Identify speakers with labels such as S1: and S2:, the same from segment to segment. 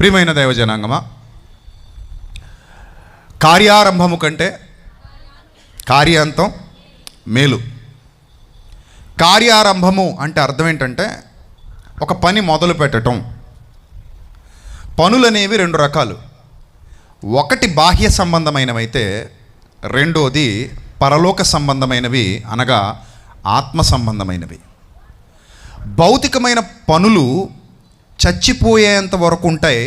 S1: ప్రియమైన దైవజనాంగమా, కార్యారంభము కంటే కార్యాంతం మేలు. కార్యారంభము అంటే అర్థం ఏంటంటే ఒక పని మొదలు పెట్టడం. పనులు అనేవి రెండు రకాలు. ఒకటి బాహ్య సంబంధమైనవైతే రెండోది పరలోక సంబంధమైనవి, అనగా ఆత్మ సంబంధమైనవి. భౌతికమైన పనులు చచ్చిపోయేంత వరకు ఉంటాయి,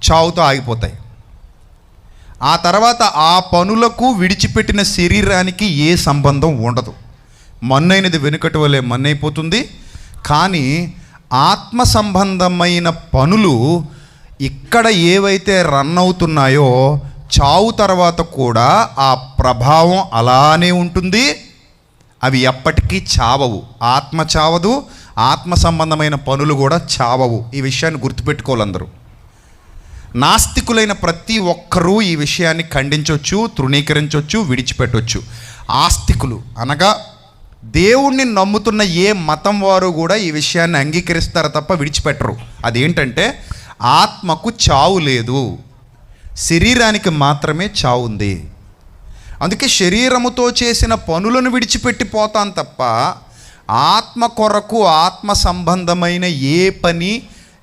S1: చావుతో ఆగిపోతాయి. ఆ తర్వాత ఆ పనులకు విడిచిపెట్టిన శరీరానికి ఏ సంబంధం ఉండదు. మన్నైనది వెనుకటి వలె మన్నైపోతుంది. కానీ ఆత్మ సంబంధమైన పనులు ఇక్కడ ఏవైతే రన్ అవుతున్నాయో చావు తర్వాత కూడా ఆ ప్రభావం అలానే ఉంటుంది. అవి ఎప్పటికీ చావవు. ఆత్మ చావదు, ఆత్మ సంబంధమైన పనులు కూడా చావవు. ఈ విషయాన్ని గుర్తుపెట్టుకోవాలి అందరూ. నాస్తికులైన ప్రతి ఒక్కరూ ఈ విషయాన్ని ఖండించవచ్చు, తృణీకరించవచ్చు, విడిచిపెట్టవచ్చు. ఆస్తికులు అనగా దేవుణ్ణి నమ్ముతున్న ఏ మతం వారు కూడా ఈ విషయాన్ని అంగీకరిస్తారు తప్ప విడిచిపెట్టరు. అదేంటంటే ఆత్మకు చావు లేదు, శరీరానికి మాత్రమే చావు ఉంది. అందుకే శరీరముతో చేసిన పనులను విడిచిపెట్టి పోతాం తప్ప ఆత్మ కొరకు ఆత్మ సంబంధమైన ఏ పని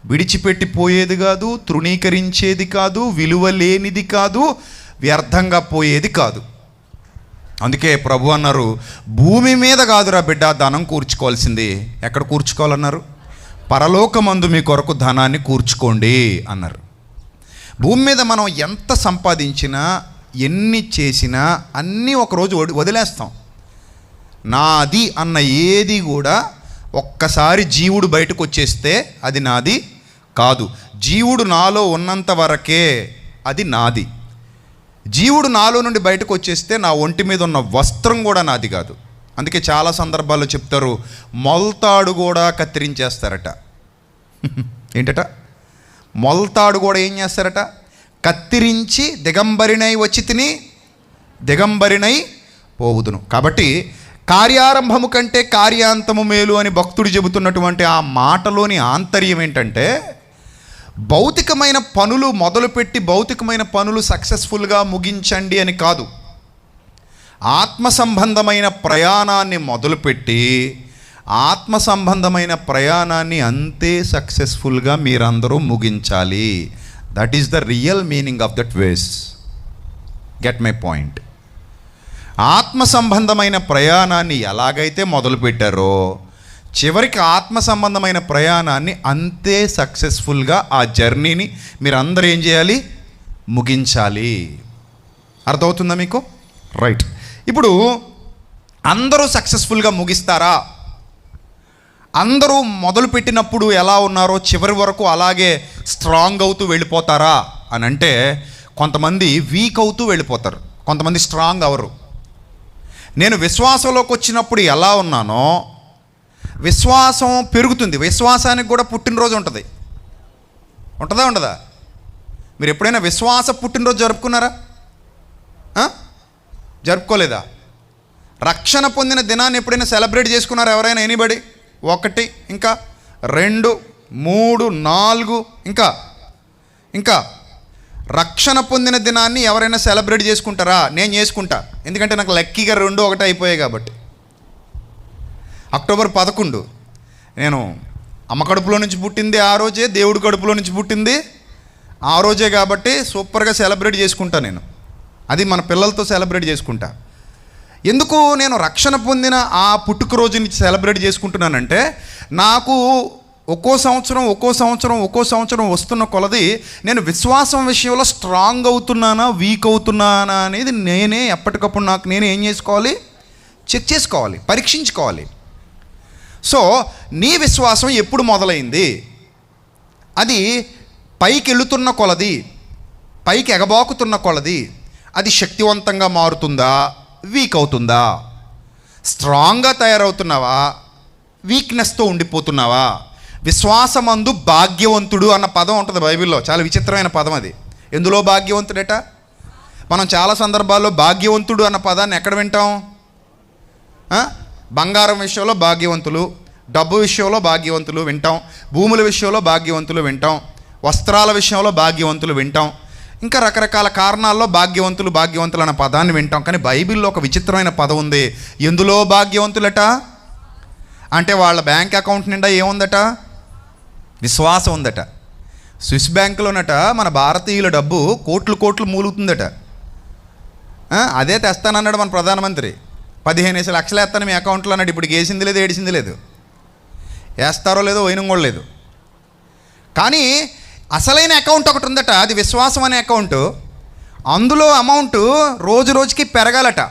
S1: విడిచిపెట్టిపోయేది కాదు, తృణీకరించేది కాదు, విలువ లేనిది కాదు, వ్యర్థంగా పోయేది కాదు. అందుకే ప్రభు అన్నారు, భూమి మీద కాదురా బిడ్డ ధనం కూర్చుకోవాల్సింది. ఎక్కడ కూర్చుకోవాలన్నారు? పరలోకమందు మీ కొరకు ధనాన్ని కూర్చుకోండి అన్నారు. భూమి మీద మనం ఎంత సంపాదించినా ఎన్ని చేసినా అన్నీ ఒకరోజు వదిలేస్తాం. నాది అన్న ఏది కూడా ఒక్కసారి జీవుడు బయటకు వచ్చేస్తే అది నాది కాదు. జీవుడు నాలో ఉన్నంత వరకే అది నాది. జీవుడు నాలో నుండి బయటకు వచ్చేస్తే నా ఒంటి మీద ఉన్న వస్త్రం కూడా నాది కాదు. అందుకే చాలా సందర్భాల్లో చెప్తారు, మొల్తాడు కూడా కత్తిరించేస్తారట. ఏంటట? మొల్తాడు కూడా ఏం చేస్తారట? కత్తిరించి దిగంబరినై వచ్చి తిని దిగంబరినై పోవుదును. కాబట్టి కార్యారంభము కంటే కార్యాంతము మేలు అని భక్తుడు చెబుతున్నటువంటి ఆ మాటలోని ఆంతర్యం ఏంటంటే, భౌతికమైన పనులు మొదలుపెట్టి భౌతికమైన పనులు సక్సెస్ఫుల్గా ముగించండి అని కాదు. ఆత్మ సంబంధమైన ప్రయాణాన్ని మొదలుపెట్టి ఆత్మ సంబంధమైన ప్రయాణాన్ని అంతే సక్సెస్ఫుల్గా మీరందరూ ముగించాలి. That is the real meaning of that ways. Get my point. ఆత్మ సంబంధమైన ప్రయాణాన్ని ఎలాగైతే మొదలుపెట్టారో చివరికి ఆత్మ సంబంధమైన ప్రయాణాన్ని అంతే సక్సెస్ఫుల్గా ఆ జర్నీని మీరందరూ ఏం చేయాలి? ముగించాలి. అర్థమవుతుందా మీకు? రైట్. ఇప్పుడు అందరూ సక్సెస్ఫుల్గా ముగిస్తారా? అందరూ మొదలుపెట్టినప్పుడు ఎలా ఉన్నారో చివరి వరకు అలాగే స్ట్రాంగ్ అవుతూ వెళ్ళిపోతారా అని అంటే, కొంతమంది వీక్ అవుతూ వెళ్ళిపోతారు, కొంతమంది స్ట్రాంగ్ అవరు. నేను విశ్వాసంలోకి వచ్చినప్పుడు ఎలా ఉన్నానో విశ్వాసం పెరుగుతుంది. విశ్వాసానికి కూడా పుట్టినరోజు ఉంటుంది. ఉంటుందా ఉండదా? మీరు ఎప్పుడైనా విశ్వాస పుట్టినరోజు జరుపుకున్నారా? జరుపుకోలేదా? రక్షణ పొందిన దినాన్ని ఎప్పుడైనా సెలబ్రేట్ చేసుకున్నారా ఎవరైనా? ఎనీబడి? 1, ఇంకా 2, 3, 4 ఇంకా రక్షణ పొందిన దినాన్ని ఎవరైనా సెలబ్రేట్ చేసుకుంటారా? నేను చేసుకుంటా. ఎందుకంటే నాకు లక్కీగా 2 1 అయిపోయాయి కాబట్టి. అక్టోబర్ 11 నేను అమ్మ కడుపులో నుంచి పుట్టింది ఆ రోజే, దేవుడి కడుపులో నుంచి పుట్టింది ఆ రోజే కాబట్టి సూపర్గా సెలబ్రేట్ చేసుకుంటా నేను. అది మన పిల్లలతో సెలబ్రేట్ చేసుకుంటా. ఎందుకు నేను రక్షణ పొందిన ఆ పుట్టుక రోజుని సెలబ్రేట్ చేసుకుంటున్నానంటే, నాకు ఒక్కో సంవత్సరం వస్తున్న కొలది నేను విశ్వాసం విషయంలో స్ట్రాంగ్ అవుతున్నానా, వీక్ అవుతున్నానా అనేది నేనే ఎప్పటికప్పుడు నాకు నేనే ఏం చేసుకోవాలి? చెక్ చేసుకోవాలి, పరీక్షించుకోవాలి. సో నీ విశ్వాసం ఎప్పుడు మొదలైంది? అది పైకి వెళుతున్న కొలది, పైకి ఎగబాకుతున్న కొలది అది శక్తివంతంగా మారుతుందా, వీక్ అవుతుందా? స్ట్రాంగ్గా తయారవుతున్నావా, వీక్నెస్తో ఉండిపోతున్నావా? విశ్వాసమందు భాగ్యవంతుడు అన్న పదం ఉంటుంది బైబిల్లో. చాలా విచిత్రమైన పదం అది. ఎందులో భాగ్యవంతుడట? మనం చాలా సందర్భాల్లో భాగ్యవంతుడు అన్న పదాన్ని ఎక్కడ వింటాం? బంగారం విషయంలో భాగ్యవంతులు, డబ్బు విషయంలో భాగ్యవంతులు వింటాం, భూముల విషయంలో భాగ్యవంతులు వింటాం, వస్త్రాల విషయంలో భాగ్యవంతులు వింటాం, ఇంకా రకరకాల కారణాల్లో భాగ్యవంతులు అన్న పదాన్ని వింటాం. కానీ బైబిల్లో ఒక విచిత్రమైన పదం ఉంది. ఎందులో భాగ్యవంతులట అంటే వాళ్ళ బ్యాంక్ అకౌంట్ నిండా ఏముందట? విశ్వాసం ఉందట. స్విస్ బ్యాంకులోనట మన భారతీయుల డబ్బు కోట్లు మూలుగుతుందట. అదే తెస్తానన్నాడు మన ప్రధానమంత్రి. 15 లక్షలు వేస్తాను మీ అకౌంట్లో అన్నాడు. ఇప్పుడు వేసింది లేదు, ఏడిసింది లేదు. వేస్తారో లేదో వైనం కూడా లేదు. కానీ అసలైన అకౌంట్ ఒకటి ఉందట, అది విశ్వాసం అనే అకౌంట్. అందులో అమౌంట్ రోజు రోజుకి పెరగాలట.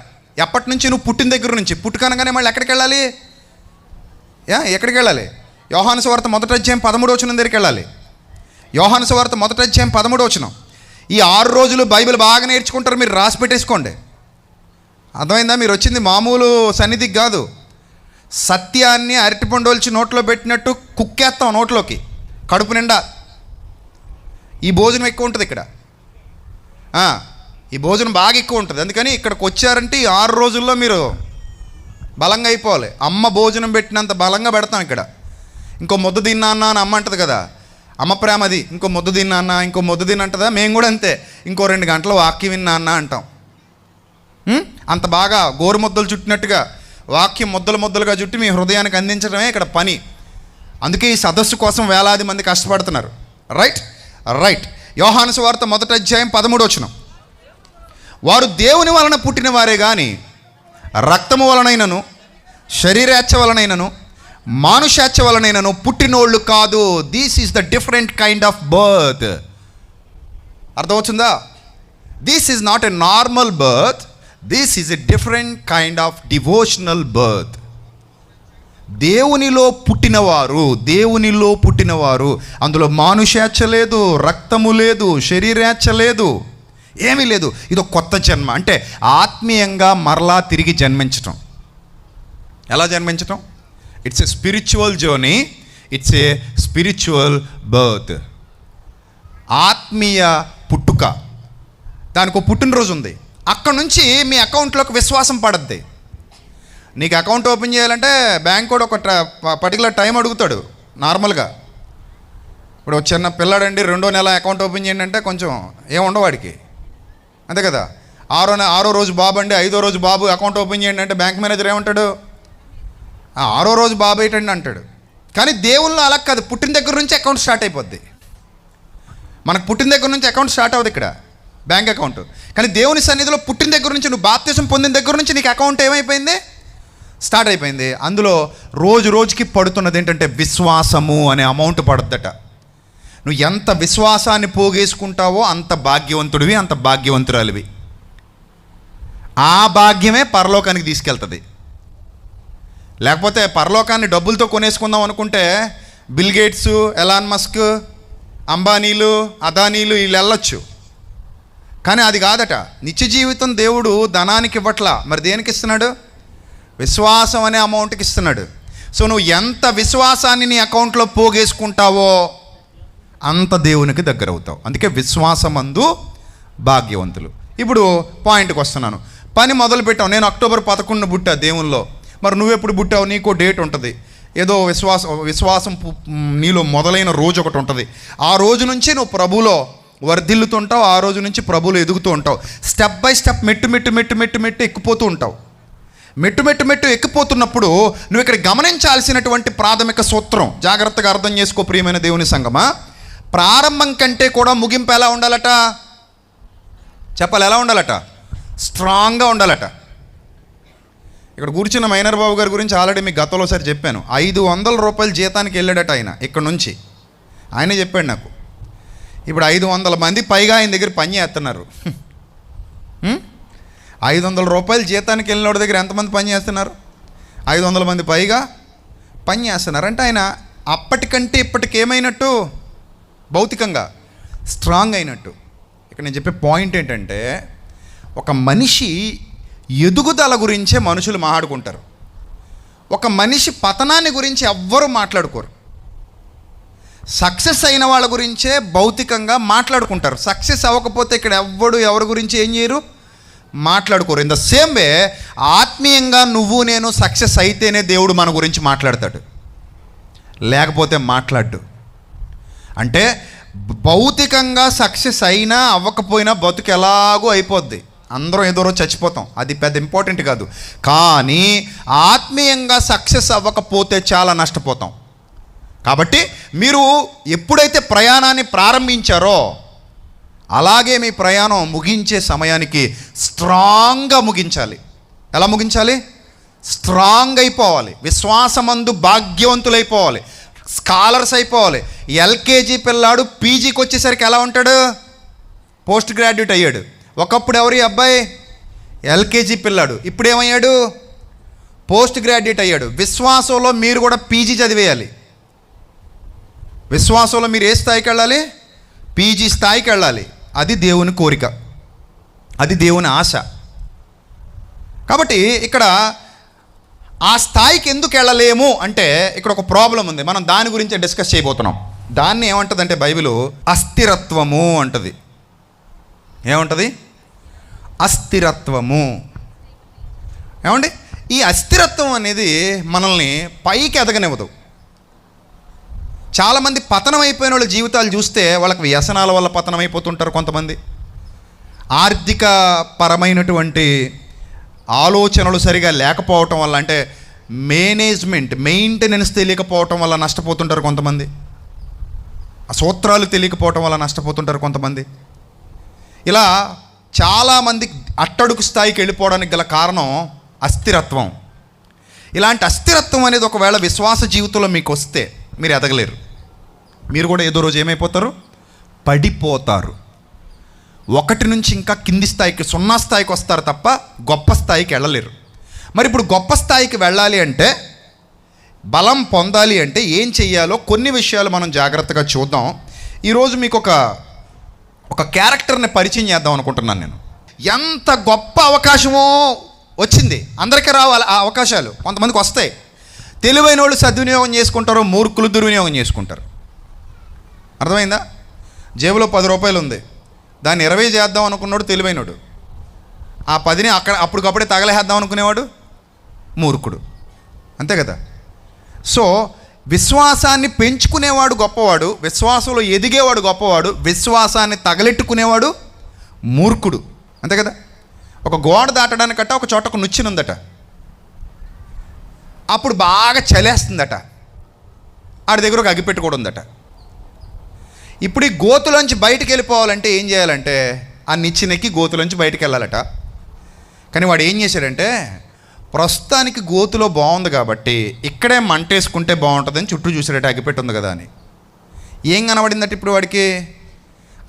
S1: ఎప్పటి నుంచి? నువ్వు పుట్టిన దగ్గర నుంచి. పుట్టుకనగానే మళ్ళీ ఎక్కడికి వెళ్ళాలి? ఎక్కడికి వెళ్ళాలి? యోహాను సువార్త 1వ అధ్యాయం 13వ వచనం దగ్గరికి వెళ్ళాలి. యోహాను సువార్త 1వ అధ్యాయం 13వ వచనం. ఈ 6 రోజులు బైబిల్ బాగా నేర్చుకుంటారు, మీరు రాసి పెట్టేసుకోండి. అర్థమైందా? మీరు వచ్చింది మామూలు సన్నిధికి కాదు. సత్యాన్ని అరటిపండు ఒలిచి నోట్లో పెట్టినట్టు కుక్కేస్తాం నోట్లోకి, కడుపు నిండా. ఈ భోజనం ఎక్కువ ఉంటుంది ఇక్కడ. ఈ భోజనం బాగా ఎక్కువ ఉంటుంది. అందుకని ఇక్కడికి వచ్చారంటే ఈ 6 రోజుల్లో మీరు బలంగా అయిపోవాలి. అమ్మ భోజనం పెట్టినంత బలంగా పెడతాం ఇక్కడ. ఇంకో ముద్ద తిన్నా అన్న అని అమ్మ అంటది కదా, అమ్మ ప్రేమ అది. ఇంకో ముద్ద తిన్నా అన్న, ఇంకో ముద్ద తినంటదా? మేము కూడా అంతే. ఇంకో 2 గంటలు వాక్యం విన్నా అన్న అంటాం. అంత బాగా గోరు ముద్దలు చుట్టినట్టుగా వాక్యం ముద్దలుగా చుట్టి మీ హృదయానికి అందించడమే ఇక్కడ పని. అందుకే ఈ సదస్సు కోసం వేలాది మంది కష్టపడుతున్నారు. రైట్. యోహాను సువార్త 1వ అధ్యాయం 13వ వచనం. వారు దేవుని వలన పుట్టిన వారే కానీ రక్తము వలనైనను, శరీరేచ్ఛ వలనైనను, మానుషేచ్ఛ వలనైనను పుట్టినోళ్ళు కాదు. This is the different kind of birth. అర్థమవుతుందా? This is not a normal birth, this is a different kind of devotional birth. దేవునిలో పుట్టినవారు, అందులో మానుషేచ్ఛ లేదు, రక్తము లేదు, శరీరేచ్ఛ లేదు, ఏమీ లేదు. ఇది ఒక కొత్త జన్మ. అంటే ఆత్మీయంగా మరలా తిరిగి జన్మించటం. ఎలా జన్మించటం? It's a spiritual journey, it's a spiritual birth. ఆత్మీయ పుట్టుక. దానికి ఒక పుట్టినరోజు ఉంది. అక్కడ నుంచి మీ అకౌంట్లోకి విశ్వాసం పడద్ది. నీకు అకౌంట్ ఓపెన్ చేయాలంటే బ్యాంక్ కూడా ఒక పర్టికులర్ టైం అడుగుతాడు. నార్మల్గా ఇప్పుడు ఒక చిన్న పిల్లాడండి 2వ నెల అకౌంట్ ఓపెన్ చేయండి అంటే కొంచెం ఏముండవు వాడికి, అంతే కదా. 6వ రోజు బాబు అండి, 5వ రోజు బాబు అకౌంట్ ఓపెన్ చేయండి అంటే బ్యాంక్ మేనేజర్ ఏమంటాడు? 6వ రోజు బాబు ఏంటండి అంటాడు. కానీ దేవుళ్ళు అలా కాదు. పుట్టిన దగ్గర నుంచి అకౌంట్ స్టార్ట్ అయిపోద్ది. మనకు పుట్టిన దగ్గర నుంచి అకౌంట్ స్టార్ట్ అవుతుంది ఇక్కడ, బ్యాంక్ అకౌంట్. కానీ దేవుని సన్నిధిలో పుట్టిన దగ్గర నుంచి, నువ్వు బాప్తిసం పొందిన దగ్గర నుంచి నీకు అకౌంట్ ఏమైపోయింది? స్టార్ట్ అయిపోయింది. అందులో రోజుకి పడుతున్నది ఏంటంటే విశ్వాసము అనే అమౌంట్ పడుద్దట. నువ్వు ఎంత విశ్వాసాన్ని పోగేసుకుంటావో అంత భాగ్యవంతుడివి, అంత భాగ్యవంతురాలివి. ఆ భాగ్యమే పరలోకానికి తీసుకెళ్తుంది. లేకపోతే పరలోకాన్ని డబ్బులతో కొనేసుకుందాం అనుకుంటే బిల్ గేట్స్, ఎలాన్ మస్క్, అంబానీలు, అదానీలు వీళ్ళు వెళ్ళొచ్చు. కానీ అది కాదట. నిత్య జీవితం దేవుడు ధనానికి ఇవ్వట్లా. మరి దేనికి ఇస్తున్నాడు? విశ్వాసం అనే అమౌంట్కి ఇస్తున్నాడు. సో నువ్వు ఎంత విశ్వాసాన్ని నీ అకౌంట్లో పోగేసుకుంటావో అంత దేవునికి దగ్గర అవుతావు. అందుకే విశ్వాసమందు భాగ్యవంతులు. ఇప్పుడు పాయింట్కి వస్తున్నాను. పని మొదలు పెట్టావు. నేను అక్టోబర్ 11 పుట్టా దేవుల్లో. మరి నువ్వెప్పుడు పుట్టావు? నీకో డేట్ ఉంటుంది. ఏదో విశ్వాసం నీలో మొదలైన రోజు ఒకటి ఉంటుంది. ఆ రోజు నుంచి నువ్వు ప్రభులో వర్ధిల్లుతుంటావు. ఆ రోజు నుంచి ప్రభులో ఎదుగుతూ ఉంటావు. స్టెప్ బై స్టెప్ మెట్టు ఎక్కిపోతూ ఉంటావు. మెట్టు ఎక్కిపోతున్నప్పుడు నువ్వు ఇక్కడ గమనించాల్సినటువంటి ప్రాథమిక సూత్రం జాగ్రత్తగా అర్థం చేసుకో ప్రియమైన దేవుని సంగమా. ప్రారంభం కంటే కూడా ముగింపు ఎలా ఉండాలట? చెప్పాలి, ఎలా ఉండాలట? స్ట్రాంగ్గా ఉండాలట. ఇక్కడ కూర్చున్న మైనర్ బాబు గారి గురించి ఆల్రెడీ మీకు గతంలో ఒకసారి చెప్పాను. 500 రూపాయలు జీతానికి వెళ్ళాడట ఆయన ఇక్కడ నుంచి. ఆయనే చెప్పాడు నాకు. ఇప్పుడు 500 మంది పైగా ఆయన దగ్గర పని చేస్తున్నారు. 500 రూపాయలు జీతానికి వెళ్ళినోడి దగ్గర ఎంతమంది పని చేస్తున్నారు? 500 మంది పైగా పని చేస్తున్నారు. అంటే ఆయన అప్పటికంటే ఇప్పటికేమైనట్టు? భౌతికంగా స్ట్రాంగ్ అయినట్టు. ఇక్కడ నేను చెప్పే పాయింట్ ఏంటంటే, ఒక మనిషి ఎదుగుదల గురించే మనుషులు మాట్లాడుకుంటారు. ఒక మనిషి పతనాన్ని గురించి ఎవ్వరూ మాట్లాడుకోరు. సక్సెస్ అయిన వాళ్ళ గురించే భౌతికంగా మాట్లాడుకుంటారు. సక్సెస్ అవ్వకపోతే ఇక్కడ ఎవరి గురించి ఏం చేయరు, మాట్లాడుకోరు. ఇన్ ద సేమ్ వే ఆత్మీయంగా నువ్వు నేను సక్సెస్ అయితేనే దేవుడు మన గురించి మాట్లాడతాడు, లేకపోతే మాట్లాడు. అంటే భౌతికంగా సక్సెస్ అయినా అవ్వకపోయినా బతుకు ఎలాగో అయిపోద్ది, అందరం ఏదో రోజు చచ్చిపోతాం, అది పెద్ద ఇంపార్టెంట్ కాదు. కానీ ఆత్మీయంగా సక్సెస్ అవ్వకపోతే చాలా నష్టపోతాం. కాబట్టి మీరు ఎప్పుడైతే ప్రయాణాన్ని ప్రారంభించారో అలాగే మీ ప్రయాణం ముగించే సమయానికి స్ట్రాంగ్గా ముగించాలి. ఎలా ముగించాలి? స్ట్రాంగ్ అయిపోవాలి, విశ్వాసమందు భాగ్యవంతులైపోవాలి, స్కాలర్స్ అయిపోవాలి. ఎల్కేజీ పిల్లాడు పీజీకి వచ్చేసరికి ఎలా ఉంటాడు? పోస్ట్ గ్రాడ్యుయేట్ అయ్యాడు. ఒకప్పుడు ఎవరి అబ్బాయి? ఎల్కేజీ పిల్లాడు. ఇప్పుడు ఏమయ్యాడు? పోస్ట్ గ్రాడ్యుయేట్ అయ్యాడు. విశ్వాసంలో మీరు కూడా పీజీ చదివేయాలి. విశ్వాసంలో మీరు ఏ స్థాయికి వెళ్ళాలి? పీజీ స్థాయికి వెళ్ళాలి. అది దేవుని కోరిక, అది దేవుని ఆశ. కాబట్టి ఇక్కడ ఆ స్థాయికి ఎందుకు వెళ్ళలేము అంటే ఇక్కడ ఒక ప్రాబ్లం ఉంది. మనం దాని గురించి డిస్కస్ చేయబోతున్నాం. దాన్ని ఏమంటుందంటే బైబిల్ అస్థిరత్వము అంటది. ఏమంటుంది? అస్థిరత్వము. ఏమండి? ఈ అస్థిరత్వం అనేది మనల్ని పైకి ఎదగనివ్వదు. చాలామంది పతనం అయిపోయిన వాళ్ళ జీవితాలు చూస్తే వాళ్ళకి వ్యసనాల వల్ల పతనం అయిపోతుంటారు. కొంతమంది ఆర్థిక పరమైనటువంటి ఆలోచనలు సరిగా లేకపోవటం వల్ల, అంటే మెయింటెనెన్స్ తెలియకపోవటం వల్ల నష్టపోతుంటారు కొంతమంది. ఆ సూత్రాలు తెలియకపోవటం వల్ల నష్టపోతుంటారు కొంతమంది. ఇలా చాలామంది అట్టడుగు స్థాయికి వెళ్ళిపోవడానికి గల కారణం అస్థిరత్వం. ఇలాంటి అస్థిరత్వం అనేది ఒకవేళ విశ్వాస జీవితంలో మీకు వస్తే మీరు ఎదగలేరు. మీరు కూడా ఏదో రోజు ఏమైపోతారు? పడిపోతారు. ఒకటి నుంచి ఇంకా కింది స్థాయికి, 0 స్థాయికి వస్తారు తప్ప గొప్ప స్థాయికి వెళ్ళలేరు. మరి ఇప్పుడు గొప్ప స్థాయికి వెళ్ళాలి అంటే, బలం పొందాలి అంటే ఏం చెయ్యాలో కొన్ని విషయాలు మనం జాగ్రత్తగా చూద్దాం. ఈరోజు మీకు ఒక క్యారెక్టర్ని పరిచయం చేద్దాం అనుకుంటున్నాను నేను. ఎంత గొప్ప అవకాశమో వచ్చింది. అందరికీ రావాలి ఆ అవకాశాలు. కొంతమందికి వస్తాయి. తెలివైన వాళ్ళు సద్వినియోగం చేసుకుంటారు, మూర్ఖులు దుర్వినియోగం చేసుకుంటారు. అర్థమైందా? జేబులో 10 రూపాయలు ఉంది, దాన్ని 20 చేద్దాం అనుకున్నాడు తెలివైనడు. ఆ 10ని అప్పటికప్పుడే తగలేద్దాం అనుకునేవాడు మూర్ఖుడు. అంతే కదా? సో విశ్వాసాన్ని పెంచుకునేవాడు గొప్పవాడు, విశ్వాసంలో ఎదిగేవాడు గొప్పవాడు, విశ్వాసాన్ని తగలెట్టుకునేవాడు మూర్ఖుడు. అంతే కదా? ఒక గోడ దాటడానికట ఒక చోట ఒక నుచ్చినుందట. అప్పుడు బాగా చలేస్తుందట. ఆడి దగ్గర ఒక అగ్గిపెట్టు కూడా ఉందట. ఇప్పుడు ఈ గోతులోంచి బయటికి వెళ్ళిపోవాలంటే ఏం చేయాలంటే ఆ నిచ్చినెక్కి గోతులోంచి బయటికి వెళ్ళాలట. కానీ వాడు ఏం చేశాడంటే, ప్రస్తుతానికి గోతులో బాగుంది కాబట్టి ఇక్కడే మంటేసుకుంటే బాగుంటుందని చుట్టూ చూసాడట, అగ్గిపెట్టు ఉంది కదా అని. ఏం కనబడిందట ఇప్పుడు వాడికి?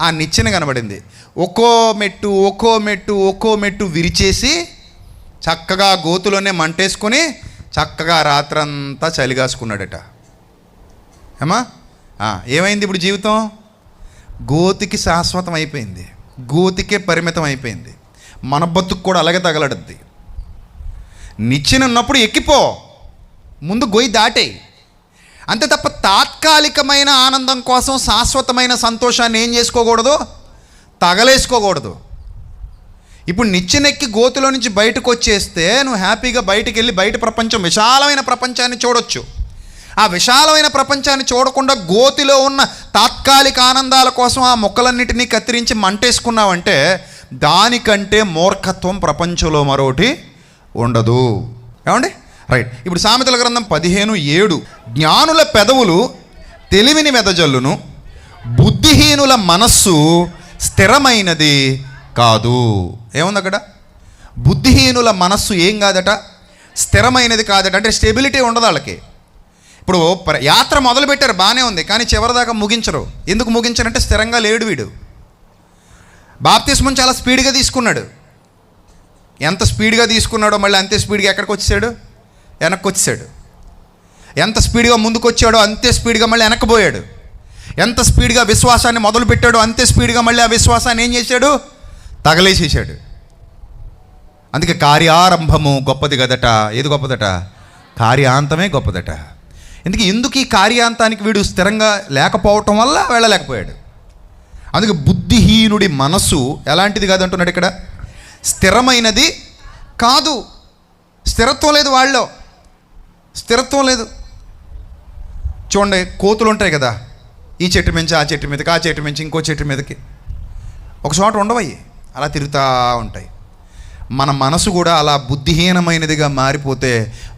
S1: ఆ నిచ్చెన కనబడింది. ఒక్కో మెట్టు విరిచేసి చక్కగా గోతులోనే మంటేసుకొని చక్కగా రాత్రంతా చలిగాసుకున్నాడట. ఏమా ఏమైంది ఇప్పుడు జీవితం? గోతికి శాశ్వతం అయిపోయింది, గోతికే పరిమితం అయిపోయింది. మన బతుకు కూడా అలాగే తగలడుద్ది. నిచ్చెన ఉన్నప్పుడు ఎక్కిపో, ముందు గొయ్యి దాటేయి. అంతే తప్ప తాత్కాలికమైన ఆనందం కోసం శాశ్వతమైన సంతోషాన్ని ఏం చేసుకోకూడదు? తగలేసుకోకూడదు. ఇప్పుడు నిచ్చెనెక్కి గోతులో నుంచి బయటకు వచ్చేస్తే నువ్వు హ్యాపీగా బయటికి వెళ్ళి బయట ప్రపంచం, విశాలమైన ప్రపంచాన్ని చూడొచ్చు. ఆ విశాలమైన ప్రపంచాన్ని చూడకుండా గోతిలో ఉన్న తాత్కాలిక ఆనందాల కోసం ఆ మొక్కలన్నిటినీ కత్తిరించి మంటేసుకున్నావంటే దానికంటే మూర్ఖత్వం ప్రపంచంలో మరొకటి ఉండదు. ఏమండి? రైట్. ఇప్పుడు సామెతల గ్రంథం 15:7 జ్ఞానుల పెదవులు తెలివిని వెదజల్లును, బుద్ధిహీనుల మనస్సు స్థిరమైనది కాదు. ఏముంది అక్కడ? బుద్ధిహీనుల మనస్సు ఏం కాదట? స్థిరమైనది కాదట. అంటే స్టెబిలిటీ ఉండదు వాళ్ళకి. ఇప్పుడు యాత్ర మొదలుపెట్టారు, బాగానే ఉంది, కానీ చివరిదాకా ముగించరు. ఎందుకు ముగించరంటే స్థిరంగా లేడు వీడు. బాప్తిస్మం చాలా స్పీడ్గా తీసుకున్నాడు. ఎంత స్పీడ్గా తీసుకున్నాడో మళ్ళీ అంతే స్పీడ్గా ఎక్కడికి వచ్చేసాడు? వెనక్కి వచ్చేసాడు. ఎంత స్పీడ్గా ముందుకు వచ్చాడో అంతే స్పీడ్గా మళ్ళీ వెనక్కిపోయాడు. ఎంత స్పీడ్గా విశ్వాసాన్ని మొదలుపెట్టాడో అంతే స్పీడ్గా మళ్ళీ ఆ విశ్వాసాన్ని ఏం చేశాడు? తగలేసేసాడు. అందుకే కార్యారంభము గొప్పది కదట. ఏది గొప్పదట? కార్యాంతమే గొప్పదట. ఎందుకు ఈ కార్యాంతానికి వీడు స్థిరంగా లేకపోవటం వల్ల వెళ్ళలేకపోయాడు. అందుకే బుద్ధిహీనుడి మనస్సు ఎలాంటిది కాదంటున్నాడు ఇక్కడ? స్థిరమైనది కాదు. స్థిరత్వం లేదు వాళ్ళలో, స్థిరత్వం లేదు. చూడండి, కోతులు ఉంటాయి కదా, ఈ చెట్టు మించి ఆ చెట్టు మీదకి, ఆ చెట్టు మించి ఇంకో చెట్టు మీదకి. ఒక చోట ఉండవయ్యి, అలా తిరుగుతూ ఉంటాయి. మన మనసు కూడా అలా బుద్ధిహీనమైనదిగా మారిపోతే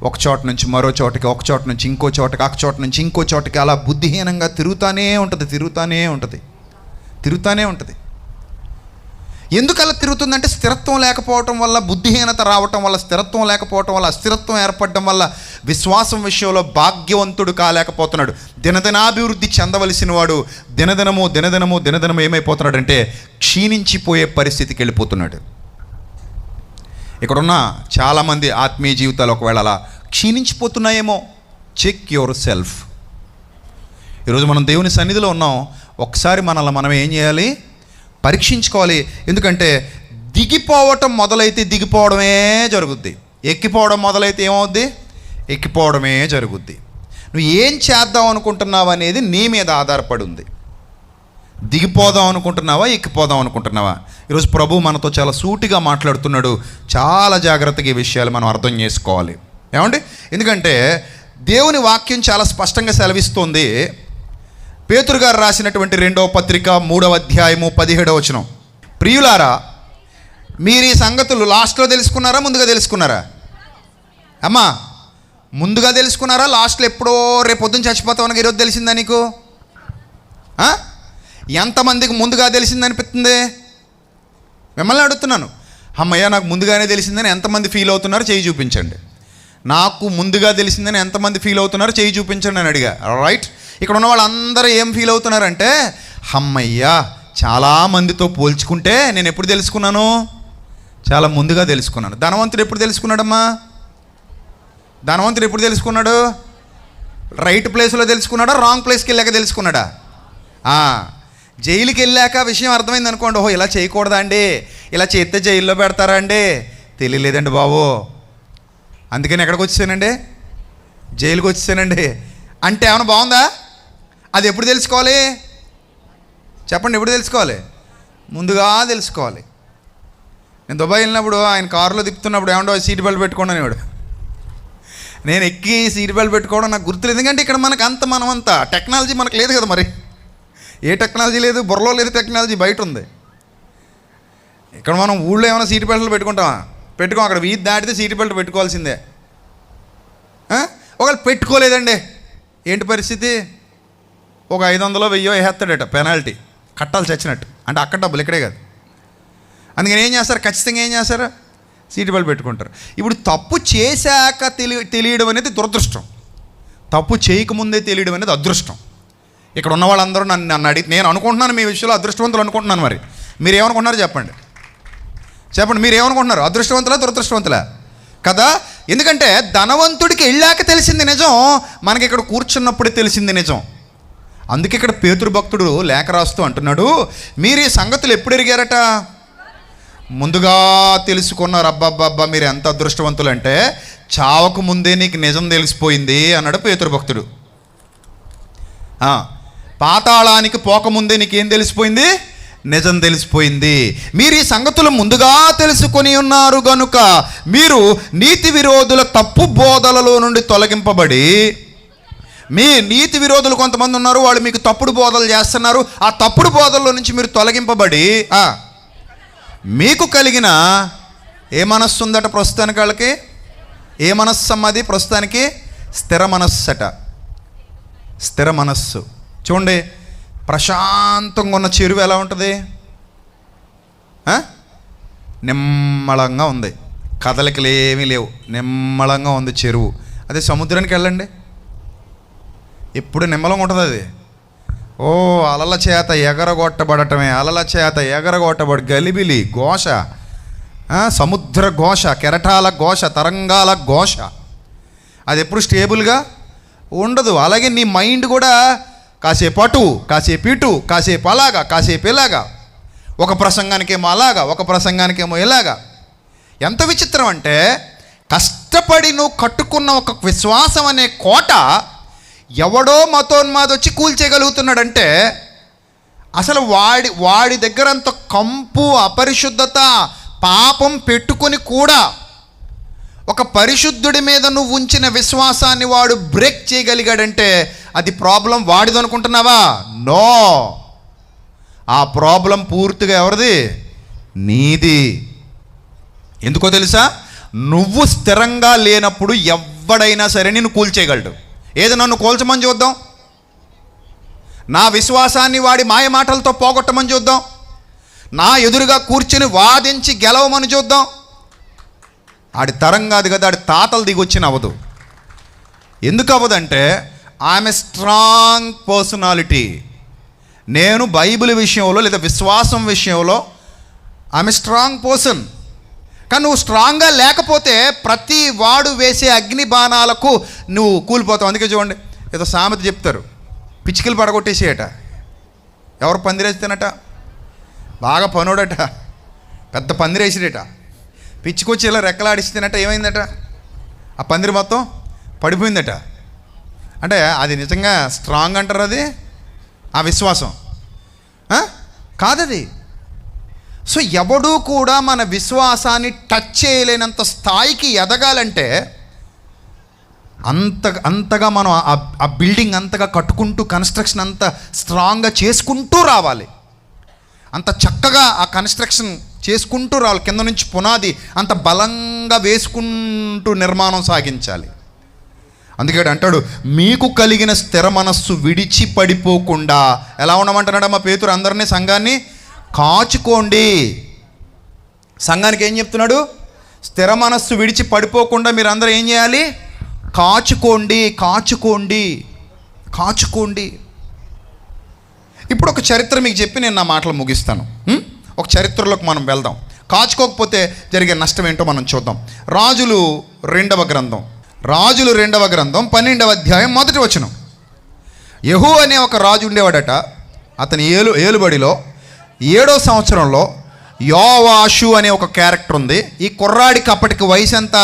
S1: ఒక చోట నుంచి మరో చోటకి, ఒక చోట నుంచి ఇంకో చోటకి, ఒక చోట నుంచి ఇంకో చోటకి అలా బుద్ధిహీనంగా తిరుగుతూనే ఉంటుంది. ఎందుకు అలా తిరుగుతుందంటే స్థిరత్వం లేకపోవటం వల్ల, బుద్ధిహీనత రావటం వల్ల, స్థిరత్వం లేకపోవటం వల్ల, అస్థిరత్వం ఏర్పడటం వల్ల విశ్వాసం విషయంలో భాగ్యవంతుడు కాలేకపోతున్నాడు. దినదినాభివృద్ధి చెందవలసిన వాడు దినదినము ఏమైపోతున్నాడంటే క్షీణించిపోయే పరిస్థితికి వెళ్ళిపోతున్నాడు. ఇక్కడున్న చాలామంది ఆత్మీయ జీవితాలు ఒకవేళ అలా క్షీణించిపోతున్నాయేమో. Check your self. ఈరోజు మనం దేవుని సన్నిధిలో ఉన్నాం. ఒకసారి మనల్ని మనం ఏం చేయాలి? పరీక్షించుకోవాలి. ఎందుకంటే దిగిపోవటం మొదలైతే దిగిపోవడమే జరుగుద్ది, ఎక్కిపోవడం మొదలైతే ఏమవుద్ది? ఎక్కిపోవడమే జరుగుద్ది. నువ్వు ఏం చేద్దాం అనుకుంటున్నావు అనేది నీ మీద ఆధారపడి ఉంది. దిగిపోదాం అనుకుంటున్నావా, ఎక్కిపోదాం అనుకుంటున్నావా? ఈరోజు ప్రభు మనతో చాలా సూటిగా మాట్లాడుతున్నాడు. చాలా జాగ్రత్తగా ఈ విషయాలు మనం అర్థం చేసుకోవాలి. ఏమండి? ఎందుకంటే దేవుని వాక్యం చాలా స్పష్టంగా సెలవిస్తుంది. పేతురు గారు రాసినటువంటి 2వ పత్రిక 3వ అధ్యాయము 17వ వచనం. ప్రియులారా, మీరు ఈ సంగతులు లాస్ట్లో తెలుసుకున్నారా, ముందుగా తెలుసుకున్నారా? అమ్మా, ముందుగా తెలుసుకున్నారా? లాస్ట్లో ఎప్పుడో రేపు పొద్దున్న చచ్చిపోతామని ఈరోజు తెలిసిందా నీకు? ఎంతమందికి ముందుగా తెలిసిందనిపిస్తుంది? మిమ్మల్ని అడుగుతున్నాను. అమ్మయ్య, నాకు ముందుగానే తెలిసిందని ఎంతమంది ఫీల్ అవుతున్నారు? చేయి చూపించండి. నాకు ముందుగా తెలిసిందని ఎంతమంది ఫీల్ అవుతున్నారు? చేయి చూపించండి అని అడిగా. రైట్. ఇక్కడ ఉన్న వాళ్ళందరూ ఏం ఫీల్ అవుతున్నారంటే, అమ్మయ్యా, చాలామందితో పోల్చుకుంటే నేను ఎప్పుడు తెలుసుకున్నాను? చాలా ముందుగా తెలుసుకున్నాను. ధనవంతుడు ఎప్పుడు తెలుసుకున్నాడమ్మా? ధనవంతుడు ఎప్పుడు తెలుసుకున్నాడు? రైట్ ప్లేస్లో తెలుసుకున్నాడా, రాంగ్ ప్లేస్కి వెళ్ళాక తెలుసుకున్నాడా? జైలుకి వెళ్ళాక విషయం అర్థమైంది అనుకోండి. ఓహో, ఇలా చేయకూడదా అండి, ఇలా చేస్తే జైల్లో పెడతారా అండి? తెలియలేదండి బాబు, అందుకని ఎక్కడికి వచ్చేసానండి? జైలుకి వచ్చేసానండి అంటే ఏమైనా బాగుందా? అది ఎప్పుడు తెలుసుకోవాలి? చెప్పండి, ఎప్పుడు తెలుసుకోవాలి? ముందుగా తెలుసుకోవాలి. నేను దుబాయ్ వెళ్ళినప్పుడు ఆయన కారులో తిప్పుతున్నప్పుడు ఏమంటో సీట్ బెల్ట్ పెట్టుకోండి అనేవాడు. నేను ఎక్కి సీట్ బెల్ట్ పెట్టుకోవడం నాకు గుర్తులేదు. ఎందుకంటే ఇక్కడ మనమంతా టెక్నాలజీ మనకు లేదు కదా. మరి ఏ టెక్నాలజీ లేదు, బుర్రలో లేదు టెక్నాలజీ, బయట ఉంది. ఇక్కడ మనం ఊళ్ళో ఏమైనా సీట్ బెల్ట్లు పెట్టుకుంటామా? పెట్టుకోం. అక్కడ వీధి దాటితే సీట్ బెల్ట్ పెట్టుకోవాల్సిందే. ఒకవేళ పెట్టుకోలేదండి, ఏంటి పరిస్థితి? ఒక 500 1000 వేస్తాడట పెనాల్టీ, కట్టాలి చచ్చినట్టు. అంటే అక్కడ డబ్బులు, ఇక్కడే కాదు. అందుకని ఏం చేస్తారు? ఖచ్చితంగా ఏం చేస్తారు? సీట్ బెల్ట్ పెట్టుకుంటారు. ఇప్పుడు తప్పు చేశాక తెలియడం అనేది దురదృష్టం, తప్పు చేయకముందే తెలియడం అనేది అదృష్టం. ఇక్కడ ఉన్న వాళ్ళందరూ నన్ను అడిగి, నేను అనుకుంటున్నాను మీ విషయంలో అదృష్టవంతులు అనుకుంటున్నాను. మరి మీరు ఏమనుకుంటున్నారు చెప్పండి? మీరు ఏమనుకుంటున్నారు? అదృష్టవంతులా, దురదృష్టవంతులా? కదా. ఎందుకంటే ధనవంతుడికి వెళ్ళాక తెలిసింది నిజం, మనకి ఇక్కడ కూర్చున్నప్పుడే తెలిసింది నిజం. అందుకే ఇక్కడ పేతురు భక్తుడు లేఖ రాస్తూ అంటున్నాడు, మీరు ఈ సంగతులు ఎప్పుడు ఎరిగారట? ముందుగా తెలుసుకున్నారు. అబ్బాబ్బా, మీరు ఎంత అదృష్టవంతులు అంటే చావకు ముందే నీకు నిజం తెలిసిపోయింది అన్నాడు పేతురు భక్తుడు. పాతాళానికి పోకముందే నీకేం తెలిసిపోయింది? నిజం తెలిసిపోయింది. మీరు ఈ సంగతులు ముందుగా తెలుసుకొని ఉన్నారు గనుక మీరు నీతి విరోధుల తప్పు బోధలలో నుండి తొలగింపబడి, మీ నీతి విరోధులు కొంతమంది ఉన్నారు, వాళ్ళు మీకు తప్పుడు బోధలు చేస్తున్నారు. ఆ తప్పుడు బోధల్లో నుంచి మీరు తొలగింపబడి మీకు కలిగిన ఏ మనస్సు ఉందట ప్రస్తుతానికి? వాళ్ళకి ఏ మనస్సు అమ్మది ప్రస్తుతానికి? స్థిర మనస్సట. స్థిర మనస్సు. చూడండి, ప్రశాంతంగా ఉన్న చెరువు ఎలా ఉంటుంది? నిమ్మళంగా ఉంది, కదలికలు ఏమీ లేవు, నిమ్మళంగా ఉంది చెరువు. అదే సముద్రానికి వెళ్ళండి, ఎప్పుడు నిమ్మలంగా ఉంటుంది అది. అలల చేత ఎగరగొట్టబడటమే, అలల చేత ఎగరగొట్టబడి గలిబిలి ఘోష, సముద్ర ఘోష, కెరటాల ఘోష, తరంగాల ఘోష. అది ఎప్పుడు స్టేబుల్గా ఉండదు. అలాగే నీ మైండ్ కూడా కాసేపు అటు, కాసేపు ఇటు, కాసేపు అలాగా, కాసేపు ఇలాగా, ఒక ప్రసంగానికేమో అలాగా, ఒక ప్రసంగానికేమో ఇలాగా. ఎంత విచిత్రం అంటే, కష్టపడి నువ్వు కట్టుకున్న ఒక విశ్వాసం అనే కోట ఎవడో మతోన్మాది వచ్చి కూల్చేయగలుగుతున్నాడంటే, అసలు వాడి దగ్గర అంత కంపు, అపరిశుద్ధత, పాపం పెట్టుకొని కూడా ఒక పరిశుద్ధుడి మీద నువ్వు ఉంచిన విశ్వాసాన్ని వాడు బ్రేక్ చేయగలిగాడంటే అది ప్రాబ్లం వాడిది అనుకుంటున్నావా? నో, ఆ ప్రాబ్లం పూర్తిగా ఎవరిది? నీది. ఎందుకో తెలుసా? నువ్వు స్థిరంగా లేనప్పుడు ఎవడైనా సరే నిన్ను కూల్చేయగలడు. ఏది నన్ను కూల్చమని చూద్దాం, నా విశ్వాసాన్ని వాడి మాయ మాటలతో పోగొట్టమని చూద్దాం, నా ఎదురుగా కూర్చుని వాదించి గెలవమని చూద్దాం. ఆడి తరం కాదు కదా, ఆడి తాతలు దిగొచ్చిన అవ్వదు. ఎందుకు అవ్వదంటే ఆమె స్ట్రాంగ్ పర్సనాలిటీ. నేను బైబిల్ విషయంలో లేదా విశ్వాసం విషయంలో ఆమె స్ట్రాంగ్ పర్సన్. కానీ నువ్వు స్ట్రాంగ్గా లేకపోతే ప్రతి వాడు వేసే అగ్ని బాణాలకు నువ్వు కూలిపోతావు. అందుకే చూడండి, ఏదో సామెత చెప్తారు, పిచ్చికలు పడగొట్టేసేయట. ఎవరు పందిరేస్తేనట, బాగా పనుడట, పెద్ద పందిరేసిడట, పిచ్చికొచ్చి ఇలా రెక్కలాడిస్తేనట ఏమైందట, ఆ పందిరి మొత్తం పడిపోయిందట. అంటే అది నిజంగా స్ట్రాంగ్ అంటారు? అది ఆ విశ్వాసం కాదది. సో ఎవడూ కూడా మన విశ్వాసాన్ని టచ్ చేయలేనంత స్థాయికి ఎదగాలంటే అంతగా మనం ఆ బిల్డింగ్ అంతగా కట్టుకుంటూ, కన్స్ట్రక్షన్ అంత స్ట్రాంగ్గా చేసుకుంటూ రావాలి. అంత చక్కగా ఆ కన్స్ట్రక్షన్ చేసుకుంటూ రావాలి. కింద నుంచి పునాది అంత బలంగా వేసుకుంటూ నిర్మాణం సాగించాలి. అందుకే అంటాడు, మీకు కలిగిన స్థిర మనస్సు విడిచి పడిపోకుండా ఎలా ఉండమంటున్నాడమ్మా పేతురు? అందరినీ, సంఘాన్ని కాచుకోండి. సంఘానికి ఏం చెప్తున్నాడు? స్థిర మనస్సు విడిచి పడిపోకుండా మీరు అందరూ ఏం చేయాలి? కాచుకోండి, కాచుకోండి, కాచుకోండి. ఇప్పుడు ఒక చరిత్ర మీకు చెప్పి నేను నా మాటలు ముగిస్తాను. ఒక చరిత్రలోకి మనం వెళ్దాం. కాచుకోకపోతే జరిగే నష్టం ఏంటో మనం చూద్దాం. రాజులు 2వ గ్రంథం 12వ అధ్యాయం 1వ వచనం. యెహూ అనే ఒక రాజు ఉండేవాడట. అతని ఏలుబడిలో 7వ సంవత్సరంలో యోవాషు అనే ఒక క్యారెక్టర్ ఉంది. ఈ కుర్రాడికి అప్పటికి వయసు ఎంత?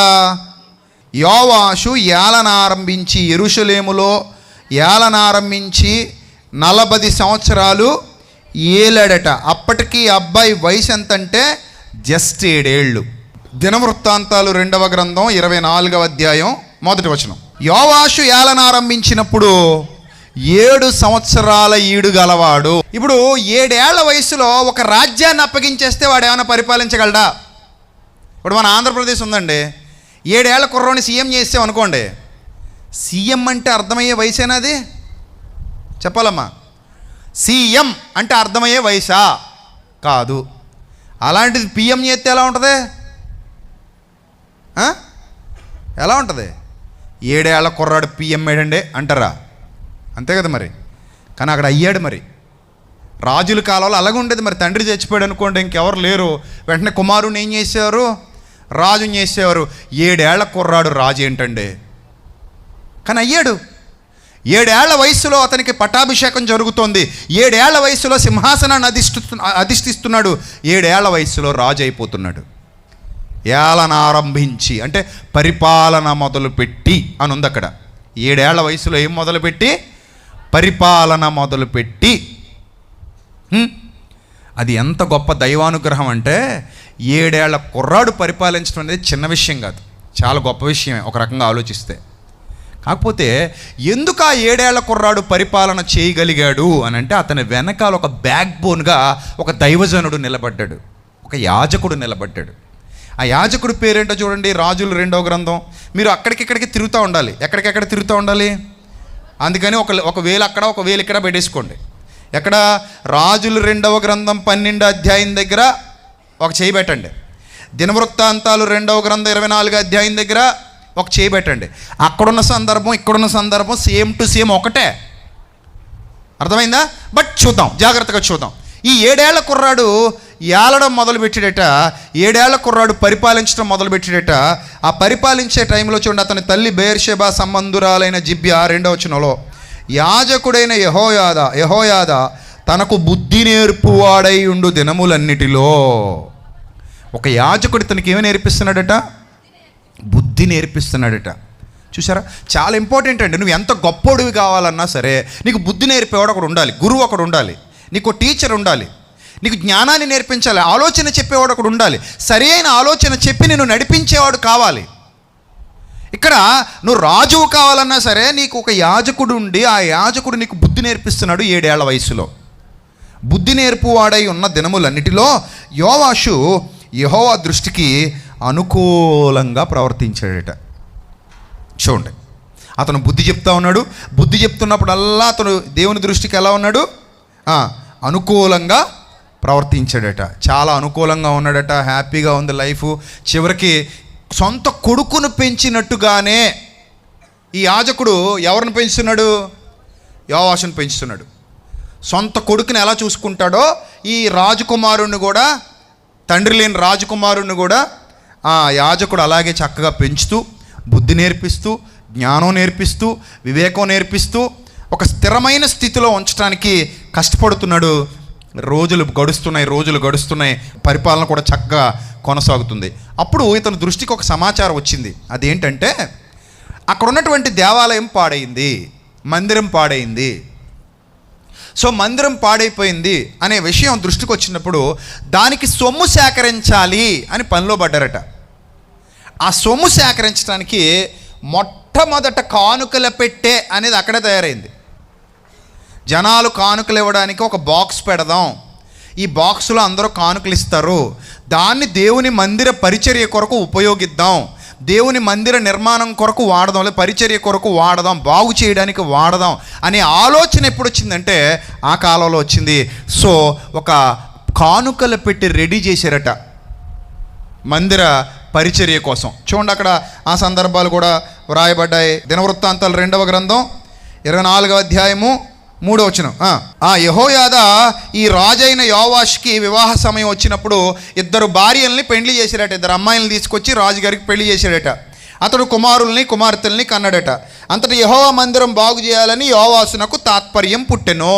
S1: యోవాషు ఏలనారంభించి యెరూషలేములో ఏలనారంభించి 40 సంవత్సరాలు ఏలాడట. అప్పటికి అబ్బాయి వయసు ఎంతంటే జస్ట్ 7 ఏళ్ళు. దినవృత్తాంతాలు 2వ గ్రంథం 24వ అధ్యాయం 1వ వచనం. యోవాషు ఏలనారంభించినప్పుడు 7 సంవత్సరాల ఈడు గలవాడు. ఇప్పుడు 7 ఏళ్ల వయసులో ఒక రాజ్యాన్ని అప్పగించేస్తే వాడు ఏమైనా పరిపాలించగలడా? ఇప్పుడు మన ఆంధ్రప్రదేశ్ ఉందండి, 7 ఏళ్ల కుర్రోని సీఎం చేసాం అనుకోండి. సీఎం అంటే అర్థమయ్యే వయసేనా అది? చెప్పాలమ్మా, సీఎం అంటే అర్థమయ్యే వయసా? కాదు. అలాంటిది పిఎం చేస్తే ఎలా ఉంటుంది? ఎలా ఉంటుంది? 7 ఏళ్ల కుర్రాడు పిఎం ఏడండి అంటారా? అంతే కదా మరి. కానీ అక్కడ అయ్యాడు. మరి రాజుల కాలంలో అలాగే ఉండేది. మరి తండ్రి చచ్చిపోయాడు అనుకోండి, ఇంకెవరు లేరు, వెంటనే కుమారుని ఏం చేసేవారు? రాజుని చేసేవారు. 7 ఏళ్ల కుర్రాడు రాజు ఏంటండి? కానీ అయ్యాడు. 7 ఏళ్ల వయసులో అతనికి పట్టాభిషేకం జరుగుతోంది. 7 ఏళ్ల వయసులో సింహాసనాన్ని అధిష్ఠిస్తున్నాడు. 7 ఏళ్ల వయసులో రాజు అయిపోతున్నాడు. ఏలన ఆరంభించి అంటే పరిపాలన మొదలుపెట్టి అని ఉంది అక్కడ. 7 ఏళ్ల వయసులో ఏం మొదలుపెట్టి? పరిపాలన మొదలుపెట్టి. అది ఎంత గొప్ప దైవానుగ్రహం అంటే 7 ఏళ్ల కుర్రాడు పరిపాలించడం అనేది చిన్న విషయం కాదు, చాలా గొప్ప విషయమే ఒక రకంగా ఆలోచిస్తే. కాకపోతే ఎందుకు ఆ 7 ఏళ్ల కుర్రాడు పరిపాలన చేయగలిగాడు అని అంటే అతని వెనకాల ఒక బ్యాక్ బోన్గా ఒక దైవజనుడు నిలబడ్డాడు, ఒక యాజకుడు నిలబడ్డాడు. ఆ యాజకుడి పేరేంటో చూడండి, రాజులు 2వ గ్రంథం. మీరు అక్కడికిక్కడికి తిరుగుతూ ఉండాలి. ఎక్కడికెక్కడ తిరుగుతూ ఉండాలి? అందుకని ఒక వేలు అక్కడ, ఒక వేలు ఇక్కడ పెట్టేసుకోండి. ఎక్కడ? రాజులు 2వ గ్రంథం 12వ అధ్యాయం దగ్గర ఒక చేయి పెట్టండి. దినవృత్తాంతాలు 2వ గ్రంథం 24వ అధ్యాయం దగ్గర ఒక చేయి పెట్టండి. అక్కడున్న సందర్భం ఇక్కడున్న సందర్భం సేమ్ టు సేమ్ ఒకటే. అర్థమైందా? బట్ చూద్దాం, జాగ్రత్తగా చూద్దాం. ఈ 7 ఏళ్ల కుర్రాడు ఏలడం మొదలుపెట్టాడట. 7 ఏళ్ల కుర్రాడు పరిపాలించడం మొదలుపెట్టాడట. ఆ పరిపాలించే టైంలో చూడండి, అతని తల్లి బెయేర్షెబా సంబంధురాలైన జిబ్యా 2వ వచనంలో యాజకుడైన యెహోయాదా తనకు బుద్ధి నేర్పువాడై ఉండు దినములన్నిటిలో. ఒక యాజకుడు తనకి ఏమి నేర్పిస్తున్నాడట? బుద్ధి నేర్పిస్తున్నాడట. చూసారా, చాలా ఇంపార్టెంట్ అండి. నువ్వు ఎంత గొప్పోడివి కావాలన్నా సరే నీకు బుద్ధి నేర్పేవాడు ఒకడు ఉండాలి, గురువు ఒకడు ఉండాలి, నీకు టీచర్ ఉండాలి, నీకు జ్ఞానాన్ని నేర్పించాలి, ఆలోచన చెప్పేవాడు ఒకడు ఉండాలి, సరి అయిన ఆలోచన చెప్పి నిన్ను నడిపించేవాడు కావాలి. ఇక్కడ నువ్వు రాజువు కావాలన్నా సరే నీకు ఒక యాజకుడు ఉండి ఆ యాజకుడు నీకు బుద్ధి నేర్పిస్తున్నాడు 7 ఏళ్ల వయసులో. బుద్ధి నేర్పువాడై ఉన్న దినములన్నిటిలో యోవాషు యెహోవా దృష్టికి అనుకూలంగా ప్రవర్తించాడట. చూడండి, అతను బుద్ధి చెప్తా ఉన్నాడు. బుద్ధి చెప్తున్నప్పుడల్లా అతను దేవుని దృష్టికి ఎలా ఉన్నాడు? అనుకూలంగా ప్రవర్తించాడట. చాలా అనుకూలంగా ఉన్నాడట. హ్యాపీగా ఉంది లైఫ్. చివరికి సొంత కొడుకును పెంచినట్టుగానే ఈ యాజకుడు ఎవరిని పెంచుతున్నాడు? యోవాషుని పెంచుతున్నాడు. సొంత కొడుకుని ఎలా చూసుకుంటాడో ఈ రాజకుమారుణ్ణి కూడా, తండ్రి లేని రాజకుమారుణ్ణి కూడా ఆ యాజకుడు అలాగే చక్కగా పెంచుతూ, బుద్ధి నేర్పిస్తూ, జ్ఞానం నేర్పిస్తూ, వివేకం నేర్పిస్తూ ఒక స్థిరమైన స్థితిలో ఉంచడానికి కష్టపడుతున్నాడు. రోజులు గడుస్తున్నాయి. పరిపాలన కూడా చక్కగా కొనసాగుతుంది. అప్పుడు ఇతని దృష్టికి ఒక సమాచారం వచ్చింది. అదేంటంటే అక్కడ ఉన్నటువంటి దేవాలయం పాడైంది, మందిరం పాడైంది. సో మందిరం పాడైపోయింది అనే విషయం దృష్టికి వచ్చినప్పుడు దానికి సొమ్ము సేకరించాలి అని పనిలో పడ్డారట. ఆ సొమ్ము సేకరించడానికి మొట్టమొదట కానుకల పెట్టె అనేది అక్కడే తయారైంది. జనాలు కానుకలు ఇవ్వడానికి ఒక బాక్స్ పెడదాం, ఈ బాక్స్లో అందరూ కానుకలు ఇస్తారు, దాన్ని దేవుని మందిర పరిచర్య కొరకు ఉపయోగిద్దాం, దేవుని మందిర నిర్మాణం కొరకు వాడదాం, లేదా పరిచర్య కొరకు వాడదాం, బాగు చేయడానికి వాడదాం అనే ఆలోచన ఎప్పుడు వచ్చిందంటే ఆ కాలంలో వచ్చింది. సో ఒక కానుకల పెట్టి రెడీ చేశారట మందిర పరిచర్య కోసం. చూడండి, అక్కడ ఆ సందర్భాలు కూడా వ్రాయబడ్డాయి. దినవృత్తాంతాలు 2వ గ్రంథం 24వ అధ్యాయము 3వ వచనం. యెహోయాదా ఈ రాజైన యోవాషుకి వివాహ సమయం వచ్చినప్పుడు 2 భార్యల్ని పెళ్లి చేశాడట. 2 అమ్మాయిలను తీసుకొచ్చి రాజుగారికి పెళ్లి చేశాడట. అతడు కుమారుల్ని కుమార్తెల్ని కన్నాడట. అంతటి యెహోవా మందిరం బాగు చేయాలని యోవాషునకు తాత్పర్యం పుట్టెను.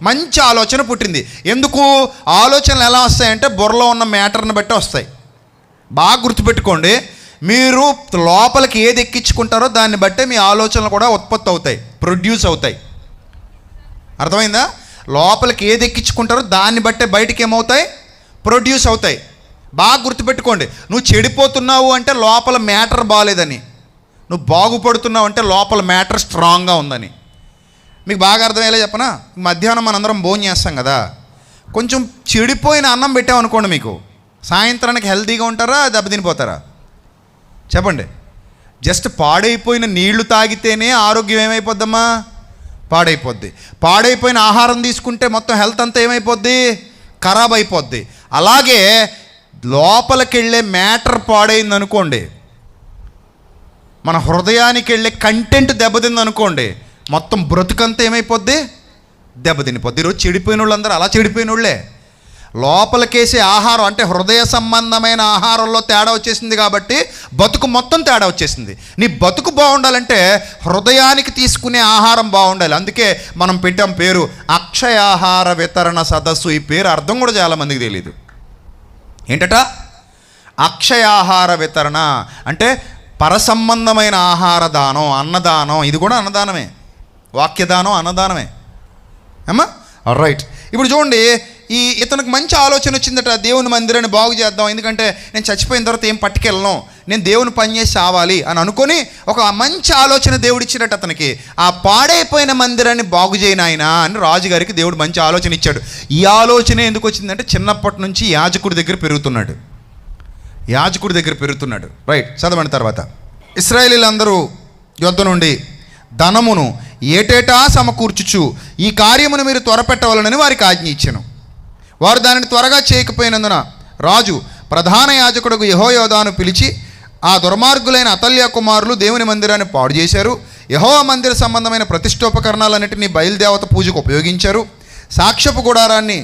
S1: మంచి ఆలోచన పుట్టింది. ఎందుకు? ఆలోచనలు ఎలా వస్తాయంటే బుర్రలో ఉన్న మ్యాటర్ని బట్టి వస్తాయి. బాగా గుర్తుపెట్టుకోండి, మీరు లోపలికి ఏది ఎక్కించుకుంటారో దాన్ని బట్టే మీ ఆలోచనలు కూడా ఉత్పత్తి అవుతాయి, ప్రొడ్యూస్ అవుతాయి. అర్థమైందా? లోపలికి ఏది ఎక్కించుకుంటారో దాన్ని బట్టే బయటికి ఏమవుతాయి? ప్రొడ్యూస్ అవుతాయి. బాగా గుర్తుపెట్టుకోండి, నువ్వు చెడిపోతున్నావు అంటే లోపల మ్యాటర్ బాగాలేదని, నువ్వు బాగుపడుతున్నావు అంటే లోపల మ్యాటర్ స్ట్రాంగ్గా ఉందని. మీకు బాగా అర్థమయ్యేలా చెప్పనా? మధ్యాహ్నం మనందరం భోజనం చేస్తాం కదా, కొంచెం చెడిపోయిన అన్నం పెట్టామనుకోండి, మీకు సాయంత్రానికి హెల్తీగా ఉంటారా, దెబ్బతినిపోతారా? చెప్పండి. జస్ట్ పాడైపోయిన నీళ్లు తాగితేనే ఆరోగ్యం ఏమైపోద్దమ్మా? పాడైపోద్ది. పాడైపోయిన ఆహారం తీసుకుంటే మొత్తం హెల్త్ అంతా ఏమైపోద్ది? ఖరాబ్ అయిపోద్ది. అలాగే లోపలికి వెళ్ళే మ్యాటర్ పాడైంది అనుకోండి, మన హృదయానికి వెళ్ళే కంటెంట్ దెబ్బతింది అనుకోండి, మొత్తం బ్రతుకంతా ఏమైపోద్ది? దెబ్బతినిపోద్ది. ఈరోజు చెడిపోయిన వాళ్ళందరూ అలా చెడిపోయిన వాళ్ళే. లోపలికేసే ఆహారం అంటే హృదయ సంబంధమైన ఆహారంలో తేడా వచ్చేసింది కాబట్టి బతుకు మొత్తం తేడా వచ్చేసింది. నీ బతుకు బాగుండాలంటే హృదయానికి తీసుకునే ఆహారం బాగుండాలి. అందుకే మనం పెట్టాం పేరు అక్షయాహార వితరణ సదస్సు. ఈ పేరు అర్థం కూడా చాలామందికి తెలియదు. ఏంటట? అక్షయాహార వితరణ అంటే పరసంబంధమైన ఆహార దానం, అన్నదానం. ఇది కూడా అన్నదానమే, వాక్యదానం అన్నదానమే అమ్మా. రైట్. ఇప్పుడు చూడండి, ఇతనికి మంచి ఆలోచన వచ్చిందట, దేవుని మందిరాన్ని బాగు చేద్దాం, ఎందుకంటే నేను చచ్చిపోయిన తర్వాత ఏం పట్టుకెళ్ళను, నేను దేవుని పని చేసి చావాలి అని అనుకొని ఒక మంచి ఆలోచన దేవుడు ఇచ్చినట్టు అతనికి. ఆ పాడైపోయిన మందిరాన్ని బాగు చేయను ఆయన అని రాజుగారికి దేవుడు మంచి ఆలోచన ఇచ్చాడు. ఈ ఆలోచన ఎందుకు వచ్చిందంటే చిన్నప్పటి నుంచి యాజకుడి దగ్గర పెరుగుతున్నాడు. రైట్, చదవండి తర్వాత. ఇశ్రాయేలీలందరూ యుద్ధ నుండి ధనమును ఏటేటా సమకూర్చుచు ఈ కార్యమును మీరు త్వరపెట్టవాలని వారికి ఆజ్ఞ ఇచ్చెను. వారు దానిని త్వరగా చేయకపోయినందున రాజు ప్రధాన యాజకుడు యెహోయాదాను పిలిచి, ఆ దుర్మార్గులైన అతల్య కుమారులు దేవుని మందిరాన్ని పాడు చేశారు, యెహోవా మందిర సంబంధమైన ప్రతిష్ఠోపకరణాలన్నింటినీ బయలుదేవత పూజకు ఉపయోగించారు, సాక్ష్యపు గుడారాన్ని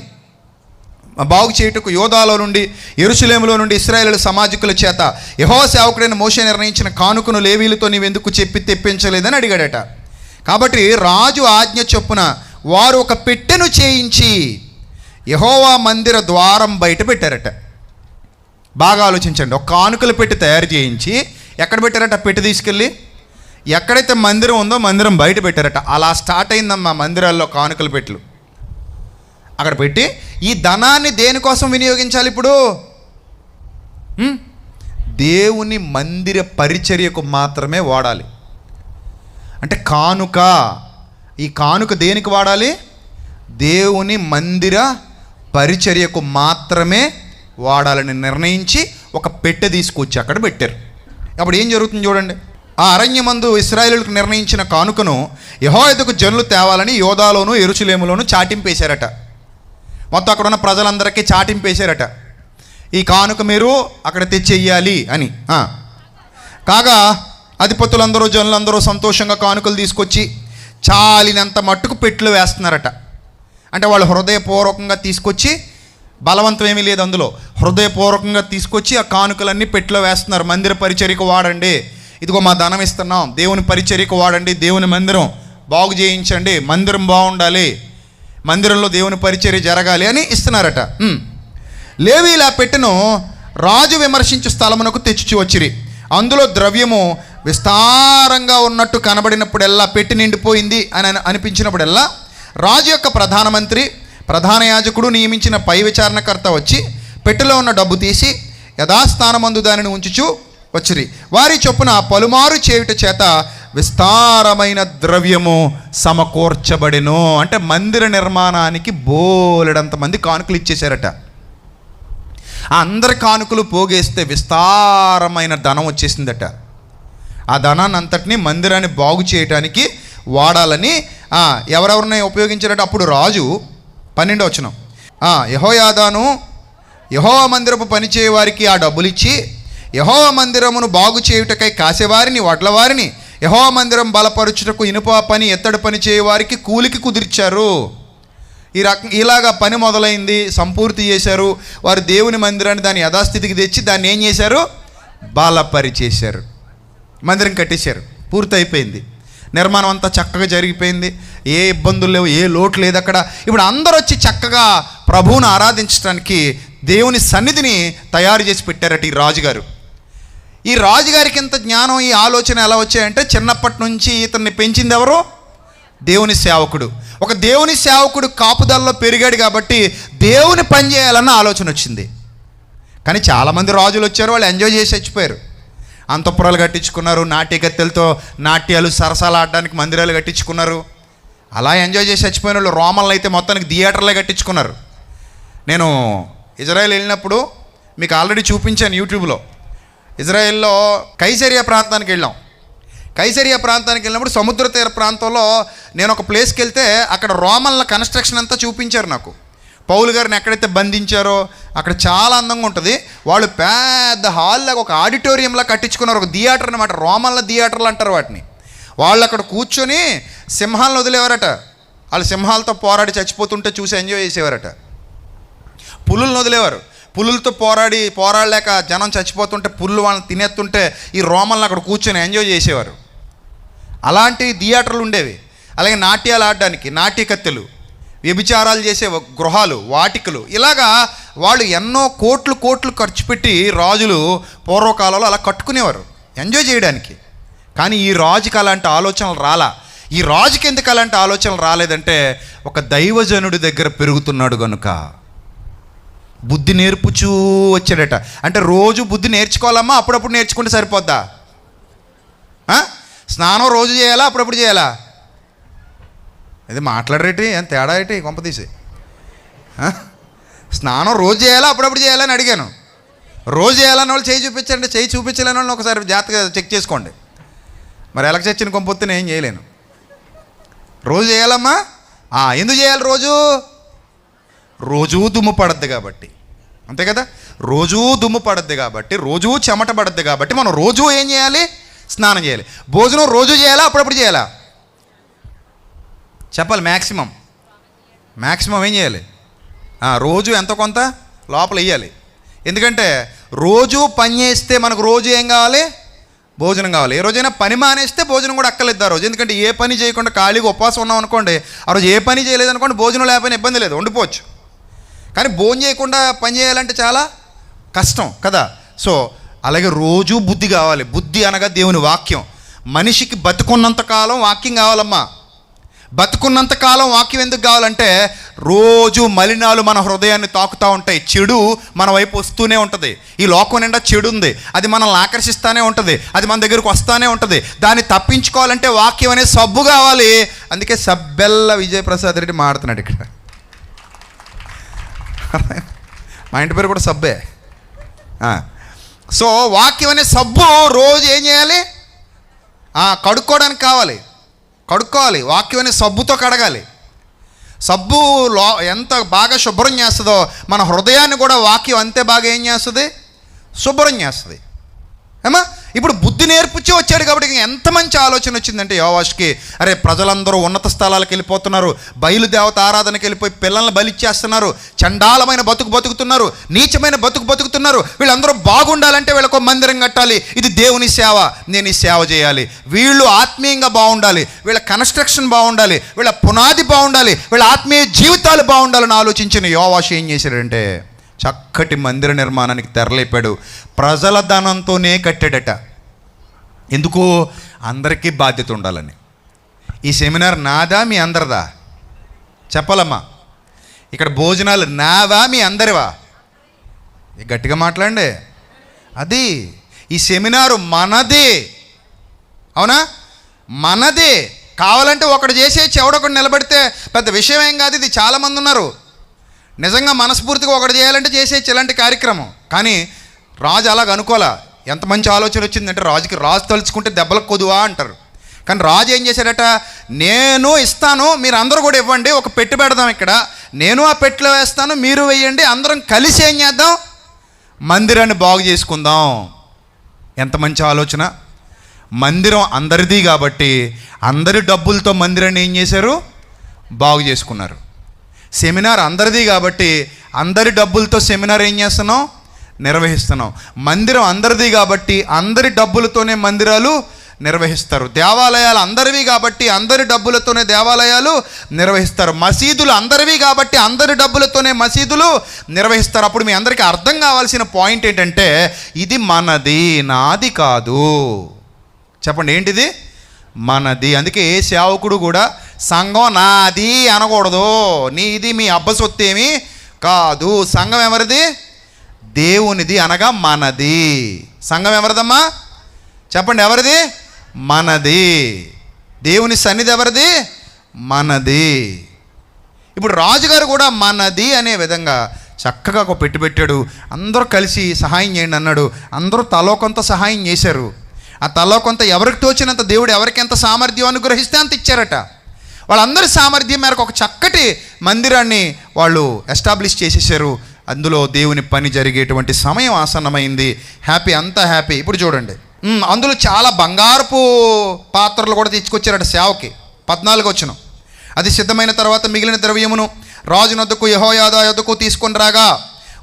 S1: బాగు చేయుటకు యోధాలో నుండి యెరూషలేములో నుండి ఇశ్రాయేలు సమాజకుల చేత యెహోవా సేవకుడైన మోషే నిర్ణయించిన కానుకను లేవీలతో నీవెందుకు చెప్పి తెప్పించలేదని అడిగాడట. కాబట్టి రాజు ఆజ్ఞ చొప్పున వారు ఒక పెట్టెను చేయించి యెహోవా మందిర ద్వారం బయట పెట్టారట. బాగా ఆలోచించండి. ఒక కానుకలు పెట్టి తయారు చేయించి ఎక్కడ పెట్టారట? పెట్టి తీసుకెళ్ళి ఎక్కడైతే మందిరం ఉందో మందిరం బయట పెట్టారట. అలా స్టార్ట్ అయిందమ్మా మందిరాల్లో కానుకలు పెట్లు. అక్కడ పెట్టి ఈ ధనాన్ని దేనికోసం వినియోగించాలి? ఇప్పుడు దేవుని మందిర పరిచర్యకు మాత్రమే వాడాలి. అంటే కానుక, ఈ కానుక దేనికి వాడాలి? దేవుని మందిర పరిచర్యకు మాత్రమే వాడాలని నిర్ణయించి ఒక పెట్టె తీసుకొచ్చి అక్కడ పెట్టారు. అప్పుడు ఏం జరుగుతుంది చూడండి. ఆ అరణ్యమందు ఇశ్రాయేలులకు నిర్ణయించిన కానుకను యెహోవా ఎదుకు జనులు తేవాలని యోదాలోను యెరూషలేములోను చాటింపేశారట. మొత్తం అక్కడ ఉన్న ప్రజలందరికీ చాటింపేశారట, ఈ కానుక మీరు అక్కడ తెచ్చేయాలి అని. కాగా అధిపతులందరూ జనులందరూ సంతోషంగా కానుకలు తీసుకొచ్చి చాలినంత మట్టుకు పెట్లు వేస్తున్నారట. అంటే వాళ్ళు హృదయపూర్వకంగా తీసుకొచ్చి, బలవంతం ఏమీ లేదు అందులో, హృదయపూర్వకంగా తీసుకొచ్చి ఆ కానుకలన్నీ పెట్లో వేస్తున్నారు. మందిర పరిచర్యకు వాడండి, ఇదిగో మా ధనం ఇస్తున్నాం, దేవుని పరిచర్యకు వాడండి, దేవుని మందిరం బాగు చేయించండి, మందిరం బాగుండాలి, మందిరంలో దేవుని పరిచర్య జరగాలి అని ఇస్తున్నారట. లేవీయులు ఆ పెట్టెను రాజు విమర్శించు స్థలమునకు తెచ్చి వచ్చిరి. అందులో ద్రవ్యము విస్తారంగా ఉన్నట్టు కనబడినప్పుడెల్లా, పెట్టి నిండిపోయింది అని అనిపించినప్పుడెల్లా రాజు యొక్క ప్రధానమంత్రి, ప్రధాన యాజకుడు నియమించిన పై విచారణకర్త వచ్చి పెట్టెలో ఉన్న డబ్బు తీసి యథాస్థానమందు దానిని ఉంచుచు వచ్చిరి. వారి చొప్పున పలుమారు చేయుట చేత విస్తారమైన ద్రవ్యము సమకూర్చబడెను. అంటే మందిర నిర్మాణానికి బోలెడంత మంది కానుకలు ఇచ్చేశారట. ఆ అందరి కానుకలు పోగేస్తే విస్తారమైన ధనం వచ్చేసిందట. ఆ ధనాన్ని అంతటినీ మందిరాన్ని బాగు చేయటానికి వాడాలని ఎవరెవరిని ఉపయోగించారట. అప్పుడు రాజు 12వ వచనం, యెహోయాదాను యెహోవా మందిరపు పనిచేయ వారికి ఆ డబ్బులు ఇచ్చి యెహోవా మందిరమును బాగు చేయుటకై కాసేవారిని, వడ్లవారిని, యెహోవా మందిరం బలపరుచుటకు ఇనుప పని, ఎత్తడి పని చేయవారికి కూలికి కుదిర్చారు. ఇలాగా పని మొదలైంది, సంపూర్తి చేశారు. వారు దేవుని మందిరాన్ని దాని యథాస్థితికి తెచ్చి దాన్ని ఏం చేశారు? బలపరిచేశారు. మందిరం కట్టేశారు, పూర్తయిపోయింది. నిర్మాణం అంతా చక్కగా జరిగిపోయింది, ఏ ఇబ్బందులు లేవు, ఏ లోటు లేదు అక్కడ. ఇప్పుడు అందరూ వచ్చి చక్కగా ప్రభువును ఆరాధించడానికి దేవుని సన్నిధిని తయారు చేసి పెట్టారట ఈ రాజుగారు. ఈ రాజుగారికి ఇంత జ్ఞానం, ఈ ఆలోచన ఎలా వచ్చాయంటే, చిన్నప్పటి నుంచి ఇతన్ని పెంచింది ఎవరు? దేవుని సేవకుడు. ఒక దేవుని సేవకుడు కాపుదల్లో పెరిగాడు కాబట్టి దేవుని పని చేయాలన్న ఆలోచన వచ్చింది. కానీ చాలామంది రాజులు వచ్చారు, వాళ్ళు ఎంజాయ్ చేసి చచ్చిపోయారు. అంతఃపురాలు కట్టించుకున్నారు, నాట్యకత్తెలతో నాట్యాలు సరసాలు ఆడడానికి మందిరాలు కట్టించుకున్నారు. అలా ఎంజాయ్ చేసి చచ్చిపోయిన వాళ్ళు రోమన్లు అయితే మొత్తానికి థియేటర్లే కట్టించుకున్నారు. నేను ఇజ్రాయెల్ వెళ్ళినప్పుడు మీకు ఆల్రెడీ చూపించాను యూట్యూబ్లో. ఇజ్రాయెల్లో కైసరియా ప్రాంతానికి వెళ్ళాం. కైసరియా ప్రాంతానికి వెళ్ళినప్పుడు సముద్ర తీర ప్రాంతంలో నేను ఒక ప్లేస్కి వెళ్తే అక్కడ రోమన్ల కన్స్ట్రక్షన్ అంతా చూపించారు నాకు. పౌలు గారిని ఎక్కడైతే బంధించారో అక్కడ చాలా అందంగా ఉంటుంది. వాళ్ళు పెద్ద హాల్లాగా ఒక ఆడిటోరియంలా కట్టించుకున్నారు, ఒక థియేటర్ అనమాట. రోమన్ల థియేటర్లు అంటారు వాటిని. వాళ్ళు అక్కడ కూర్చొని సింహాలను వదిలేవారట. వాళ్ళు సింహాలతో పోరాడి చచ్చిపోతుంటే చూసి ఎంజాయ్ చేసేవారట. పులులను వదిలేవారు, పులులతో పోరాడలేక జనం చచ్చిపోతుంటే పుల్లు వాళ్ళని తినేస్తుంటే ఈ రోమన్లు అక్కడ కూర్చొని ఎంజాయ్ చేసేవారు. అలాంటి థియేటర్లు ఉండేవి. అలాగే నాట్యాలు ఆడడానికి నాట్యకత్తెలు, వ్యభిచారాలు చేసే గృహాలు, వాటికలు, ఇలాగా వాళ్ళు ఎన్నో కోట్లు ఖర్చు పెట్టి రాజులు పూర్వకాలంలో అలా కట్టుకునేవారు ఎంజాయ్ చేయడానికి. కానీ ఈ రాజుకి అలాంటి ఆలోచనలు రాలా. ఈ రాజుకి ఎందుకు అలాంటి ఆలోచనలు రాలేదంటే, ఒక దైవజనుడి దగ్గర పెరుగుతున్నాడు కనుక. బుద్ధి నేర్పుచూ వచ్చాడట. అంటే రోజు బుద్ధి నేర్చుకోవాలమ్మా, అప్పుడప్పుడు నేర్చుకుంటే సరిపోద్దా? స్నానం రోజు చేయాలా, అప్పుడప్పుడు చేయాలా? ఇది మాట్లాడరేటి, ఎంత తేడా ఏంటి కొంప తీసి. స్నానం రోజు చేయాలా, అప్పుడప్పుడు చేయాలని అడిగాను. రోజు చేయాలని వాళ్ళు చేయి చూపించండి, చేయి చూపించలేని వాళ్ళని ఒకసారి జాగ్రత్తగా చెక్ చేసుకోండి. మరి ఎలక చచ్చిన కొంపొత్తే నేను ఏం చేయలేను. రోజు చేయాలమ్మా. ఎందుకు చేయాలి? రోజూ దుమ్ము పడద్దు కాబట్టి, అంతే కదా. రోజూ దుమ్ము పడద్దు కాబట్టి, రోజూ చెమట పడద్దు కాబట్టి మనం రోజూ ఏం చేయాలి? స్నానం చేయాలి. భోజనం రోజు చేయాలా, అప్పుడప్పుడు చేయాలా? చెప్పాలి. మ్యాక్సిమం ఏం చేయాలి? రోజు ఎంతో కొంత లోపల వేయాలి. ఎందుకంటే రోజు పని చేస్తే మనకు రోజు ఏం కావాలి? భోజనం కావాలి. ఏ రోజైనా పని మానేస్తే భోజనం కూడా అక్కర్లేదు ఆ రోజు. ఎందుకంటే ఏ పని చేయకుండా ఖాళీగా ఉపవాసం ఉన్నాం అనుకోండి, ఆ రోజు ఏ పని చేయలేదనుకోండి, భోజనం లేకపోయినా ఇబ్బంది లేదు, వండిపోవచ్చు. కానీ భోజనం చేయకుండా పని చేయాలంటే చాలా కష్టం కదా. సో అలాగే రోజు బుద్ధి కావాలి. బుద్ధి అనగా దేవుని వాక్యం. మనిషికి బతుకున్నంతకాలం వాక్యం కావాలమ్మా. బతుకున్నంతకాలం వాక్యం ఎందుకు కావాలంటే రోజు మలినాలు మన హృదయాన్ని తాకుతూ ఉంటాయి. చెడు మన వైపు వస్తూనే ఉంటుంది. ఈ లోకం నిండా చెడు ఉంది, అది మనల్ని ఆకర్షిస్తూనే ఉంటుంది, అది మన దగ్గరకు వస్తూనే ఉంటుంది. దాన్ని తప్పించుకోవాలంటే వాక్యం అనే సబ్బు కావాలి. అందుకే సబ్బెల్ల విజయప్రసాద్ రెడ్డి మాడుతున్నాడు ఇక్కడ. మా ఇంటి పేరు కూడా సబ్బే. సో వాక్యం అనే సబ్బు రోజు ఏం చేయాలి? కడుక్కోవడానికి కడుక్కోవాలి. వాక్యం అనే సబ్బుతో కడగాలి. సబ్బు ఎంత బాగా శుభ్రం చేస్తుందో మన హృదయాన్ని కూడా వాక్యం అంతే బాగా ఏం చేస్తుంది? శుభ్రం చేస్తుంది. ఏమా ఇప్పుడు బుద్ధి నేర్పించి వచ్చాడు కాబట్టి ఎంత మంచి ఆలోచన వచ్చిందంటే యోవాషుకి, అరే ప్రజలందరూ ఉన్నత స్థలాలకు వెళ్ళిపోతున్నారు, బయలుదేవత ఆరాధనకి వెళ్ళిపోయి పిల్లల్ని బలిచ్చేస్తున్నారు, చండాలమైన బతుకుతున్నారు, నీచమైన బతుకుతున్నారు. వీళ్ళందరూ బాగుండాలంటే వీళ్ళకు మందిరం కట్టాలి, ఇది దేవుని సేవ, నేను ఈ సేవ చేయాలి. వీళ్ళు ఆత్మీయంగా బాగుండాలి, వీళ్ళ కన్స్ట్రక్షన్ బాగుండాలి, వీళ్ళ పునాది బాగుండాలి, వీళ్ళ ఆత్మీయ జీవితాలు బాగుండాలని ఆలోచించిన యోవాషు ఏం చేశాడంటే చక్కటి మందిర నిర్మాణానికి తెరలేపాడు. ప్రజల ధనంతోనే కట్టాడట. ఎందుకు? అందరికీ బాధ్యత ఉండాలని. ఈ సెమినార్ నాదా మీ అందరిదా? చెప్పాలమ్మా. ఇక్కడ భోజనాలు నావా మీ అందరివా? గట్టిగా మాట్లాడండి. అది ఈ సెమినారు మనదే, అవునా? మనదే. కావాలంటే ఒకడు చేసేసి ఎవడొకడు నిలబడితే పెద్ద విషయం ఏం కాదు. ఇది చాలామంది ఉన్నారు నిజంగా మనస్ఫూర్తిగా ఒకటి చేయాలంటే చేసేయచ్చు ఇలాంటి కార్యక్రమం. కానీ రాజు అలాగ అనుకోలే. ఎంత మంచి ఆలోచన వచ్చిందంటే రాజు తలుచుకుంటే దెబ్బలకు కొదువా అంటారు. కానీ రాజు ఏం చేశాడట, నేను ఇస్తాను, మీరు అందరూ కూడా ఇవ్వండి, ఒక పెట్టి పెడదాం ఇక్కడ, నేను ఆ పెట్టిలో వేస్తాను, మీరు వేయండి, అందరం కలిసి ఏం చేద్దాం? మందిరాన్ని బాగు చేసుకుందాం. ఎంత మంచి ఆలోచన. మందిరం అందరిది కాబట్టి అందరి డబ్బులతో మందిరాన్ని ఏం చేశారు? బాగు చేసుకున్నారు. సెమినార్ అందరిది కాబట్టి అందరి డబ్బులతో సెమినార్ ఏం చేస్తున్నాం? నిర్వహిస్తున్నాం. మందిరం అందరిది కాబట్టి అందరి డబ్బులతోనే మందిరాలు నిర్వహిస్తారు. దేవాలయాలు అందరివి కాబట్టి అందరి డబ్బులతోనే దేవాలయాలు నిర్వహిస్తారు. మసీదులు అందరివి కాబట్టి అందరి డబ్బులతోనే మసీదులు నిర్వహిస్తారు. అప్పుడు మీ అందరికీ అర్థం కావాల్సిన పాయింట్ ఏంటంటే ఇది మనది, నాది కాదు. చెప్పండి, ఏంటిది? మనది. అందుకే ఏ సేవకుడు కూడా సంఘం నాది అనకూడదు. నీది మీ అబ్బ సొత్తేమి కాదు. సంఘం ఎవరిది? దేవునిది, అనగా మనది. సంఘం ఎవరిదమ్మా? చెప్పండి, ఎవరిది? మనది. దేవుని సన్నిధి ఎవరిది? మనది. ఇప్పుడు రాజుగారు కూడా మనది అనే విధంగా చక్కగా ఒక పెట్టాడు. అందరూ కలిసి సహాయం చేయండి అన్నాడు. అందరూ తలో కొంత సహాయం చేశారు. ఆ తలో కొంత ఎవరికి తోచినంత దేవుడు ఎవరికి ఎంత సామర్థ్యం అనుగ్రహిస్తే అంత ఇచ్చారట. వాళ్ళందరి సామర్థ్యం మేరకు ఒక చక్కటి మందిరాన్ని వాళ్ళు ఎస్టాబ్లిష్ చేసేసారు. అందులో దేవుని పని జరిగేటువంటి సమయం ఆసన్నమైంది. హ్యాపీ, అంతా హ్యాపీ. ఇప్పుడు చూడండి, అందులో చాలా బంగారపు పాత్రలు కూడా తీసుకొచ్చారట సేవకి. 14 వచనం. అది సిద్ధమైన తర్వాత మిగిలిన ద్రవ్యమును రాజునొద్దకు యెహోయాదా యొద్దకు తీసుకొని రాగా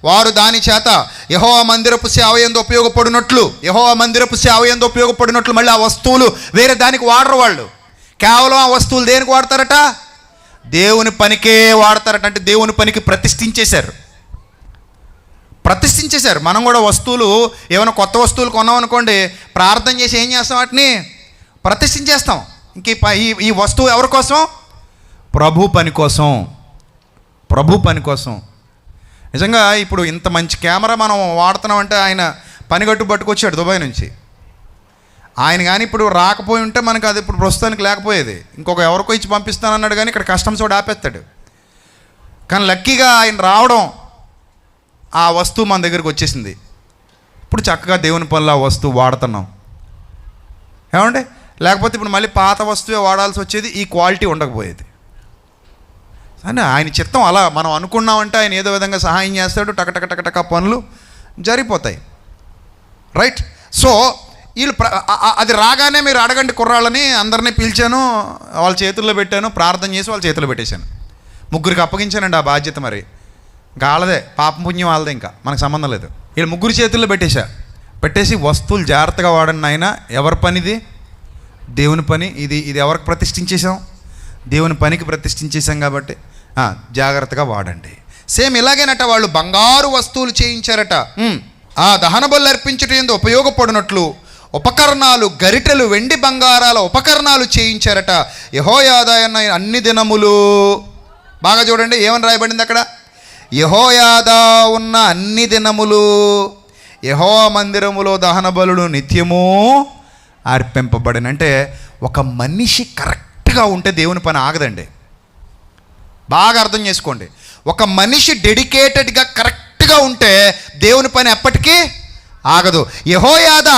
S1: వారు దాని చేత యెహోవా మందిరపు సేవ యందు ఉపయోగపడినట్లు మళ్ళీ ఆ వస్తువులు వేరే దానికి వాడరు. వాళ్ళు కేవలం ఆ వస్తువులు దేనికి వాడతారట? దేవుని పనికే వాడతారట. అంటే దేవుని పనికి ప్రతిష్ఠించేశారు. మనం కూడా వస్తువులు, ఏమైనా కొత్త వస్తువులు కొన్నాం అనుకోండి, ప్రార్థన చేసి ఏం చేస్తాం? వాటిని ప్రతిష్ఠించేస్తాం. ఇంక ఈ వస్తువు ఎవరి కోసం? ప్రభు పని కోసం. నిజంగా ఇప్పుడు ఇంత మంచి కెమెరా మనం వాడుతున్నామంటే ఆయన పనిగట్టు పట్టుకొచ్చాడు దుబాయ్ నుంచి. ఆయన కానీ ఇప్పుడు రాకపోయి ఉంటే మనకు అది ఇప్పుడు ప్రస్తుతానికి లేకపోయేది. ఇంకొక ఎవరికో ఇచ్చి పంపిస్తానన్నాడు, కానీ ఇక్కడ కస్టమ్స్ కూడా ఆపేస్తాడు. కానీ లక్కీగా ఆయన రావడం, ఆ వస్తువు మన దగ్గరికి వచ్చేసింది. ఇప్పుడు చక్కగా దేవుని పనులు ఆ వస్తువు వాడుతున్నాం. ఏమండి? లేకపోతే ఇప్పుడు మళ్ళీ పాత వస్తువే వాడాల్సి వచ్చేది, ఈ క్వాలిటీ ఉండకపోయేది. అని ఆయన చిత్తం అలా. మనం అనుకున్నామంటే ఆయన ఏదో విధంగా సహాయం చేస్తాడు, టక పనులు జరిగిపోతాయి. రైట్? సో వీళ్ళు అది రాగానే మీరు అడగండి కుర్రాళ్ళని, అందరినీ పిలిచాను, వాళ్ళ చేతుల్లో పెట్టాను, ప్రార్థన చేసి వాళ్ళ చేతుల్లో పెట్టేశాను. 3 అప్పగించానండి ఆ బాధ్యత. మరి ఇంకా వాళ్ళదే, పాపం పుణ్యం వాళ్ళదే, ఇంకా మనకు సంబంధం లేదు. వీళ్ళు 3 చేతుల్లో పెట్టేసి వస్తువులు జాగ్రత్తగా వాడండి ఆయన. ఎవరి పనిది? దేవుని పని. ఇది ఎవరికి ప్రతిష్ఠించేసాం? దేవుని పనికి ప్రతిష్ఠించేసాం కాబట్టి జాగ్రత్తగా వాడండి. సేమ్ ఇలాగేనట, వాళ్ళు బంగారు వస్తువులు చేయించారట. ఆ దహన బలులు అర్పించటం ఉపయోగపడినట్లు ఉపకరణాలు, గరిటెలు, వెండి బంగారాల ఉపకరణాలు చేయించారట. యెహోయాదా అన్ని దినములు బాగా చూడండి ఏమని రాయబడింది అక్కడ. యెహోయాదా ఉన్న అన్ని దినములు యెహోవా మందిరములో దహన బలులు నిత్యము అర్పింపబడిన. అంటే ఒక మనిషి కరెక్ట్గా ఉంటే దేవుని పని ఆగదండి. బాగా అర్థం చేసుకోండి. ఒక మనిషి డెడికేటెడ్గా కరెక్ట్గా ఉంటే దేవుని పని ఎప్పటికీ ఆగదు. యెహోయాదా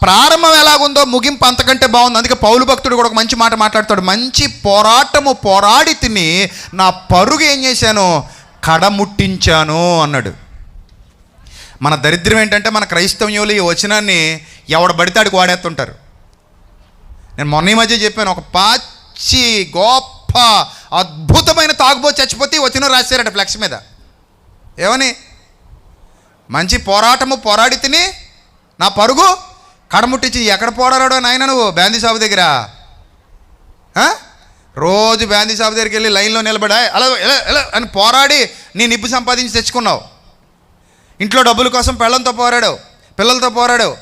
S1: ప్రారంభం ఎలాగుందో ముగింపు అంతకంటే బాగుంది. అందుకే పౌలు భక్తుడు కూడా ఒక మంచి మాట మాట్లాడతాడు. మంచి పోరాటము పోరాడి తిని నా పరుగు ఏం చేశాను, కడముట్టించాను అన్నాడు. మన దరిద్రం ఏంటంటే మన క్రైస్తవ్యులు ఈ వచనాన్ని ఎవడ పడితే వాడేస్తుంటారు. నేను మొన్న ఈ మధ్య చెప్పాను, ఒక పాచి గొప్ప అద్భుతమైన తాగుబోతు చచ్చిపోతే ఈ వచనం రాశారట ఫ్లెక్స్ మీద. ఏమని? మంచి పోరాటము పోరాడి తిని నా పరుగు కడముట్టించి. ఎక్కడ పోరాడాడో నాయన నువ్వు? బ్యాందీ షాపు దగ్గర. రోజు బ్యాందీ షాపు దగ్గరికి వెళ్ళి లైన్లో నిలబడా అలా ఎలా అని పోరాడి నీ నిప్పు సంపాదించి తెచ్చుకున్నావు. ఇంట్లో డబ్బుల కోసం పెళ్ళంతో పోరాడావు, పిల్లలతో పోరాడావు,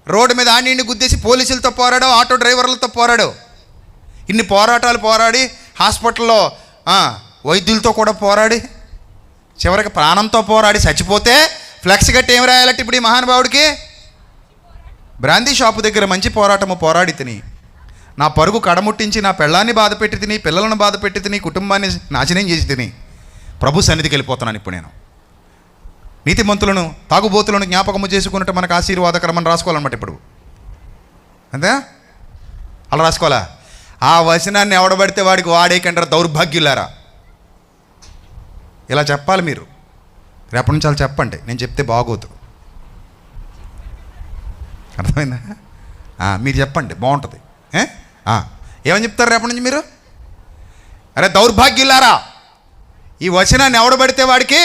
S1: రోడ్డు మీద ఆడిని గుద్దేసి పోలీసులతో పోరాడావు, ఆటో డ్రైవర్లతో పోరాడావు. ఇన్ని పోరాటాలు పోరాడి హాస్పిటల్లో వైద్యులతో కూడా పోరాడి చివరికి ప్రాణంతో పోరాడి చచ్చిపోతే ఫ్లెక్స్ కట్టి ఏం రాయాలంటే ఇప్పుడు ఈ మహానుభావుడికి? బ్రాందీ షాపు దగ్గర మంచి పోరాటము పోరాడి తిని నా పరుగు కడముట్టించి నా పెళ్ళాన్ని బాధ పెట్టి తిని, పిల్లలను బాధ పెట్టి తిని, కుటుంబాన్ని నాశనం చేసి తిని ప్రభు సన్నిధికి వెళ్ళిపోతున్నాను ఇప్పుడు నేను. నీతిమంతులను తాగుబోతులను జ్ఞాపకము చేసుకున్నట్టు మనకు ఆశీర్వాదకరమని రాసుకోవాలన్నమాట ఇప్పుడు. అంతే? అలా రాసుకోవాలా? ఆ వచనాన్ని ఎవడబడితే వాడికి వాడేకంటారు దౌర్భాగ్యులారా. ఇలా చెప్పాలి మీరు. రేపటి నుంచి అలా చెప్పండి. నేను చెప్తే బాగోదు. అర్థమైందా? మీరు చెప్పండి, బాగుంటుంది. ఏమని చెప్తారు రేపటి నుంచి మీరు? అరే దౌర్భాగ్యులారా, ఈ వచనాన్ని ఎవడబడితే వాడికి